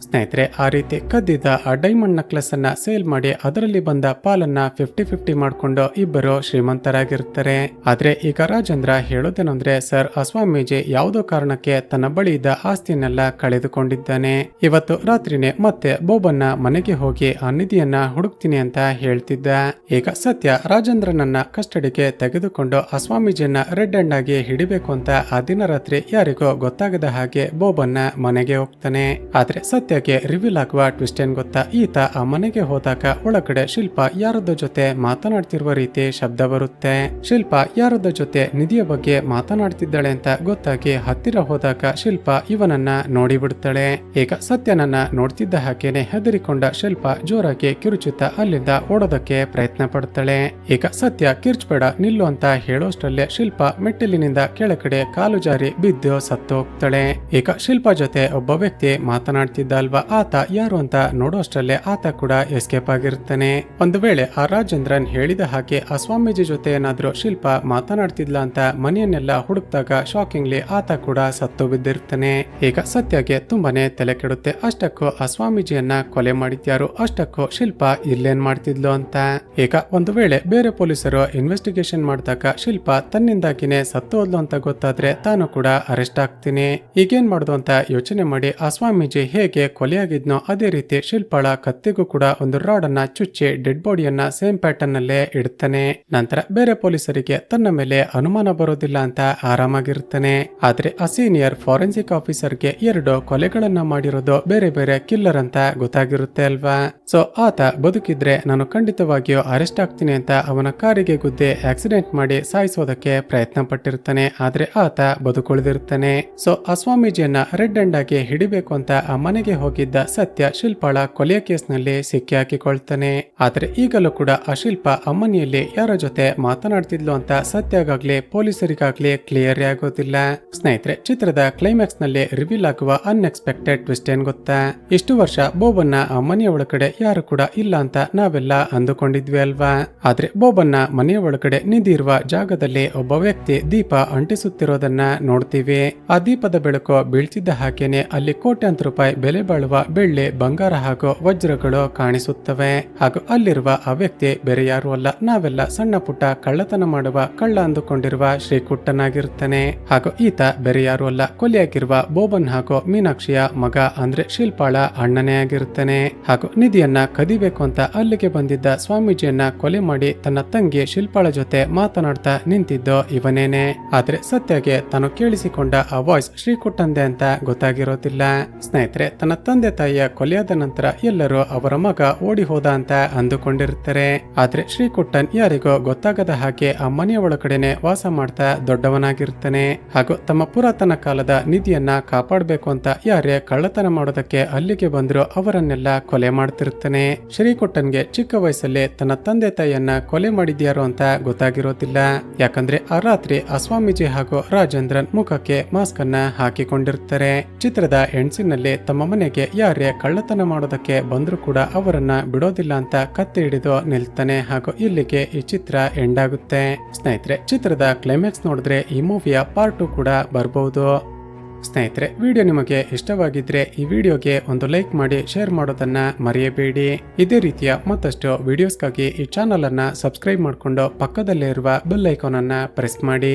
ಸ್ನೇಹಿತರೆ, ಆ ರೀತಿ ಕದ್ದಿದ್ದ ಆ ಡೈಮಂಡ್ ನೆಕ್ಲೆಸ್ ಅನ್ನ ಸೇಲ್ ಮಾಡಿ ಅದರಲ್ಲಿ ಬಂದ ಪಾಲನ್ನ 50-50 ಮಾಡ್ಕೊಂಡು ಇಬ್ಬರು ಶ್ರೀಮಂತರಾಗಿರ್ತಾರೆ. ಆದ್ರೆ ಈಗ ರಾಜೇಂದ್ರ ಹೇಳೋದೇನಂದ್ರೆ, ಸರ್, ಆ ಸ್ವಾಮೀಜಿ ಯಾವುದೋ ಕಾರಣಕ್ಕೆ ತನ್ನ ಬಳಿ ಇದ್ದ ಆಸ್ತಿಯನ್ನೆಲ್ಲ ಕಳೆದುಕೊಂಡಿದ್ದಾನೆ. ಇವತ್ತು ರಾತ್ರಿನೇ ಮತ್ತೆ ಬೋಬನ್ನ ಮನೆಗೆ ಹೋಗಿ ಆ ನಿಧಿಯನ್ನ ಹುಡುಕ್ತೀನಿ ಅಂತ ಹೇಳ್ತಿದ್ದ. ಈಗ ಸತ್ಯ ರಾಜೇಂದ್ರನನ್ನ ಕಸ್ಟಡಿಗೆ ತೆಗೆದುಕೊಂಡು ಆ ಸ್ವಾಮೀಜಿಯನ್ನ ರೆಡ್ ಹ್ಯಾಂಡ್ ಆಗಿ ಹಿಡಿಬೇಕು ಅಂತ ಆ ದಿನ ರಾತ್ರಿ ಯಾರಿಗೋ ಗೊತ್ತಾಗದ ಹಾಗೆ ಬೋಬನ್ನ ಮನೆಗೆ ಹೋಗ್ತಾನೆ. ಆದ್ರೆ ಸತ್ಯ ರಿವೀಲ್ ಆಗುವ ಟ್ವಿಸ್ಟ್ ಏನ್ ಗೊತ್ತಾ, ಈತ ಆ ಮನೆಗೆ ಹೋದಾಗ ಒಳಗಡೆ ಶಿಲ್ಪ ಯಾರದೋ ಜೊತೆ ಮಾತನಾಡ್ತಿರುವ ರೀತಿ ಶಬ್ದ ಬರುತ್ತೆ. ಶಿಲ್ಪ ಯಾರದೋ ಜೊತೆ ನಿಧಿಯ ಬಗ್ಗೆ ಮಾತನಾಡ್ತಿದ್ದಾಳೆ ಅಂತ ಗೊತ್ತಾಗಿ ಹತ್ತಿರ ಹೋದಾಗ ಶಿಲ್ಪ ಇವನನ್ನ ನೋಡಿಬಿಡ್ತಾಳೆ. ಈಗ ಸತ್ಯನನ್ನ ನೋಡ್ತಿದ್ದ ಹಾಗೇನೆ ಹೆದರಿಕೊಂಡ ಶಿಲ್ಪ ಜೋರಾಗಿ ಕಿರುಚುತ್ತಾ ಅಲ್ಲಿಂದ ಓಡೋದಕ್ಕೆ ಪ್ರಯತ್ನ ಪಡ್ತಾಳೆ. ಈಗ ಸತ್ಯ ಕಿರ್ಚ್ಬೇಡ ನಿಲ್ಲು ಅಂತ ಹೇಳೋಷ್ಟರಲ್ಲೇ ಶಿಲ್ಪ ಮೆಟ್ಟಿಲಿನಿಂದ ಕೆಳಗಡೆ ಕಾಲು ಜಾರಿ ಬಿದ್ದು ಸತ್ತು ಹೋಗ್ತಾಳೆ. ಈಗ ಶಿಲ್ಪ ಜೊತೆ ಒಬ್ಬ ವ್ಯಕ್ತಿ ಮಾತನಾಡ್ತಿದ್ದ ಅಲ್ವಾ ಆತ ಯಾರು ಅಂತ ನೋಡೋಷ್ಟರಲ್ಲೇ ಆತ ಕೂಡ ಎಸ್ಕೇಪ್ ಆಗಿರ್ತಾನೆ. ಒಂದು ವೇಳೆ ಆ ರಾಜೇಂದ್ರನ್ ಹೇಳಿದ ಹಾಗೆ ಆ ಸ್ವಾಮೀಜಿ ಜೊತೆ ಏನಾದ್ರೂ ಶಿಲ್ಪ ಮಾತನಾಡ್ತಿದ್ಲ ಅಂತ ಮನೆಯನ್ನೆಲ್ಲ ಹುಡುಕ್ದಾಗ ಶಾಕಿಂಗ್ಲಿ ಆತ ಕೂಡ ಸತ್ತು ಬಿದ್ದಿರ್ತಾನೆ. ಈಗ ಸತ್ಯಗೆ ತುಂಬಾನೇ ತಲೆ ಕೆಡುತ್ತೆ. ಅಷ್ಟಕ್ಕೂ ಆ ಸ್ವಾಮೀಜಿಯನ್ನ ಕೊಲೆ ಮಾಡಿದ್ಯಾರು, ಅಷ್ಟಕ್ಕೂ ಶಿಲ್ಪ ಇಲ್ಲೇನ್ ಮಾಡ್ತಿದ್ಲು ಅಂತ. ಈಗ ಒಂದು ವೇಳೆ ಬೇರೆ ಪೊಲೀಸರು ಇನ್ವೆಸ್ಟಿಗೇಷನ್ ಮಾಡಿದಾಗ ಶಿಲ್ಪ ತನ್ನಿಂದಾಗಿನೇ ಸತ್ತು ಹೋದ್ಲು ಅಂತ ಗೊತ್ತಾದ್ರೆ ತಾನು ಕೂಡ ಅರೆಸ್ಟ್ ಆಗ್ತೀನಿ. ಈಗೇನ್ ಮಾಡುದು ಅಂತ ಯೋಚನೆ ಮಾಡಿ ಆ ಸ್ವಾಮೀಜಿ ಹೇಗೆ ಕೊಲೆಯಾಗಿದ್ನೋ ಅದೇ ರೀತಿ ಶಿಲ್ಪಾಳ ಕತ್ತಿಗೂ ಕೂಡ ಒಂದು ರಾಡ್ ಅನ್ನ ಚುಚ್ಚಿ ಡೆಡ್ ಬಾಡಿಯನ್ನ ಸೇಮ್ ಪ್ಯಾಟರ್ನ್ ನಲ್ಲೇ ಇಡ್ತಾನೆ. ನಂತರ ಬೇರೆ ಪೊಲೀಸರಿಗೆ ತನ್ನ ಮೇಲೆ ಅನುಮಾನ ಬರೋದಿಲ್ಲ ಅಂತ ಆರಾಮಾಗಿರ್ತಾನೆ. ಆದ್ರೆ ಆ ಸೀನಿಯರ್ ಫಾರೆನ್ಸಿಕ್ ಆಫೀಸರ್ಗೆ 2 ಕೊಲೆಗಳನ್ನ ಮಾಡಿರೋದು ಬೇರೆ ಬೇರೆ ಕಿಲ್ಲರ್ ಅಂತ ಗೊತ್ತಾಗಿರುತ್ತೆ ಅಲ್ವಾ. ಸೊ ಆತ ಬದುಕಿದ್ರೆ ನಾನು ಖಂಡಿತವಾಗಿಯೂ ಅರೆಸ್ಟ್ ಆಗ್ತೀನಿ ಅಂತ ಅವನ ಕಾರಿಗೆ ಗುದ್ದೆ ಆಕ್ಸಿಡೆಂಟ್ ಮಾಡಿ ಸಾಯಿಸೋದಕ್ಕೆ ಪ್ರಯತ್ನ ಪಟ್ಟಿರ್ತಾನೆ. ಆದ್ರೆ ಆತ ಬದುಕುಳಿದಿರ್ತಾನೆ. ಸೊ ಆ ಸ್ವಾಮೀಜಿಯನ್ನ ರೆಡ್ ಹ್ಯಾಂಡ್ ಆಗಿ ಹಿಡಿಬೇಕು ಅಂತ ಆ ಮನೆಗೆ ಹೋಗಿದ್ದ ಸತ್ಯ ಶಿಲ್ಪಾಳ ಕೊಲೆಯ ಕೇಸ್ನಲ್ಲಿ ಸಿಕ್ಕಿ ಹಾಕಿಕೊಳ್ತಾನೆ. ಆದ್ರೆ ಈಗಲೂ ಕೂಡ ಆ ಶಿಲ್ಪ ಅಮ್ಮನಿಯಲ್ಲಿ ಯಾರ ಜೊತೆ ಮಾತನಾಡ್ತಿದ್ಲು ಅಂತ ಸತ್ಯಗಾಗ್ಲಿ ಪೊಲೀಸರಿಗಾಗ್ಲಿ ಕ್ಲಿಯರ್ ಆಗೋದಿಲ್ಲ. ಸ್ನೇಹಿತರೆ, ಚಿತ್ರದ ಕ್ಲೈಮ್ಯಾಕ್ಸ್ ನಲ್ಲಿ ರಿವೀಲ್ ಆಗುವ ಅನ್ಎಕ್ಸ್ಪೆಕ್ಟೆಡ್ ಟ್ವಿಸ್ಟ್ ಏನ್ ಗೊತ್ತಾ? ಇಷ್ಟು ವರ್ಷ ಬೋಬನ್ನ ಆ ಮನೆಯ ಒಳಗಡೆ ಯಾರು ಕೂಡ ಇಲ್ಲ ಅಂತ ನಾವೆಲ್ಲ ಅಂದುಕೊಂಡಿದ್ವಿ ಅಲ್ವಾ. ಆದ್ರೆ ಬೋಬನ್ನ ಮನೆಯ ಒಳಗಡೆ ನಿಧಿ ಇರುವ ಜಾಗದಲ್ಲಿ ಒಬ್ಬ ವ್ಯಕ್ತಿ ದೀಪ ಅಂಟಿಸುತ್ತಿರೋದನ್ನ ನೋಡ್ತೀವಿ. ಆ ದೀಪದ ಬೆಳಕು ಬೀಳ್ತಿದ್ದ ಹಾಗೇನೆ ಅಲ್ಲಿ ಕೋಟ್ಯಾಂತರ ರೂಪಾಯಿ ಬೆಲೆ ಬಾಳುವ ಬೆಳ್ಳಿ, ಬಂಗಾರ ಹಾಗೂ ವಜ್ರಗಳು ಕಾಣಿಸುತ್ತವೆ. ಹಾಗೂ ಅಲ್ಲಿರುವ ಆ ವ್ಯಕ್ತಿ ಬೇರೆ ಯಾರು ಅಲ್ಲ, ನಾವೆಲ್ಲ ಸಣ್ಣ ಪುಟ್ಟ ಕಳ್ಳತನ ಮಾಡುವ ಕಳ್ಳ ಅಂದುಕೊಂಡಿರುವ ಶ್ರೀಕುಟ್ಟನಾಗಿರ್ತಾನೆ. ಹಾಗೂ ಈತ ಬೇರೆ ಯಾರು ಅಲ್ಲ, ಕೊಲೆಯಾಗಿರುವ ಬೋಬನ್ ಹಾಗೂ ಮೀನಾಕ್ಷಿಯ ಮಗ ಅಂದ್ರೆ ಶಿಲ್ಪಾಳ ಅಣ್ಣನೇ ಆಗಿರ್ತಾನೆ. ಹಾಗೂ ನಿಧಿಯನ್ನ ಕದಿಬೇಕು ಅಂತ ಅಲ್ಲಿಗೆ ಬಂದಿದ್ದ ಸ್ವಾಮೀಜಿಯನ್ನ ಕೊಲೆ ಮಾಡಿ ತನ್ನ ತಂಗಿ ಶಿಲ್ಪಾಳ ಜೊತೆ ಮಾತನಾಡ್ತಾ ನಿಂತಿದ್ದು ಇವನೇನೆ. ಆದ್ರೆ ಸತ್ಯಗೆ ತಾನು ಕೇಳಿಸಿಕೊಂಡ ಆ ವಾಯ್ಸ್ ಶ್ರೀಕುಟ್ಟಂದೆ ಅಂತ ಗೊತ್ತಾಗಿರೋದಿಲ್ಲ. ಸ್ನೇಹಿತರೆ, ತನ್ನ ತಂದೆ ತಾಯಿಯ ಕೊಲೆಯಾದ ನಂತರ ಎಲ್ಲರೂ ಅವರ ಮಗ ಓಡಿ ಹೋದ ಅಂತ ಅಂದುಕೊಂಡಿರ್ತಾರೆ. ಆದ್ರೆ ಶ್ರೀಕುಟ್ಟನ್ ಯಾರಿಗೋ ಗೊತ್ತಾಗದ ಹಾಗೆ ಆ ಮನೆಯ ಒಳಗಡೆನೆ ವಾಸ ಮಾಡ್ತಾ ದೊಡ್ಡವನಾಗಿರ್ತಾನೆ. ಹಾಗೂ ತಮ್ಮ ಪುರಾತನ ಕಾಲದ ನಿಧಿಯನ್ನ ಕಾಪಾಡಬೇಕು ಅಂತ ಯಾರೇ ಕಳ್ಳತನ ಮಾಡೋದಕ್ಕೆ ಅಲ್ಲಿಗೆ ಬಂದ್ರು ಅವರನ್ನೆಲ್ಲ ಕೊಲೆ ಮಾಡ್ತಿರ್ತಾನೆ. ಶ್ರೀಕುಟ್ಟನ್ಗೆ ಚಿಕ್ಕ ವಯಸ್ಸಲ್ಲಿ ತನ್ನ ತಂದೆ ತಾಯಿಯನ್ನ ಕೊಲೆ ಮಾಡಿದ್ಯಾರು ಅಂತ ಗೊತ್ತಾಗಿರೋದಿಲ್ಲ. ಯಾಕಂದ್ರೆ ಆ ರಾತ್ರಿ ಆ ಸ್ವಾಮೀಜಿ ಹಾಗೂ ರಾಜೇಂದ್ರನ್ ಮುಖಕ್ಕೆ ಮಾಸ್ಕ್ ಅನ್ನ ಹಾಕಿಕೊಂಡಿರ್ತಾರೆ. ಚಿತ್ರದ ಎಂಡ್ಸಿನಲ್ಲಿ ತಮ್ಮ ಮನೆಗೆ ಯಾರೇ ಕಳ್ಳತನ ಮಾಡೋದಕ್ಕೆ ಬಂದ್ರು ಕೂಡ ಅವರನ್ನ ಬಿಡೋದಿಲ್ಲ ಅಂತ ಕತ್ತಿ ಹಿಡಿದು ನಿಲ್ತಾನೆ. ಹಾಗೂ ಇಲ್ಲಿಗೆ ಈ ಚಿತ್ರ ಎಂಡ್ ಆಗುತ್ತೆ. ಸ್ನೇಹಿತರೆ, ಚಿತ್ರದ ಕ್ಲೈಮ್ಯಾಕ್ಸ್ ನೋಡಿದ್ರೆ ಈ ಮೂವಿಯ ಪಾರ್ಟ್ 2 ಕೂಡ ಬರಬಹುದು. ಸ್ನೇಹಿತರೆ, ವಿಡಿಯೋ ನಿಮಗೆ ಇಷ್ಟವಾಗಿದ್ರೆ ಈ ವಿಡಿಯೋಗೆ ಒಂದು ಲೈಕ್ ಮಾಡಿ ಶೇರ್ ಮಾಡೋದನ್ನ ಮರೆಯಬೇಡಿ. ಇದೇ ರೀತಿಯ ಮತ್ತಷ್ಟು ವಿಡಿಯೋಸ್ಗಾಗಿ ಈ ಚಾನಲ್ ಅನ್ನ ಸಬ್ಸ್ಕ್ರೈಬ್ ಮಾಡಿಕೊಂಡು ಪಕ್ಕದಲ್ಲೇ ಇರುವ ಬೆಲ್ ಐಕಾನ್ ಅನ್ನ ಪ್ರೆಸ್ ಮಾಡಿ.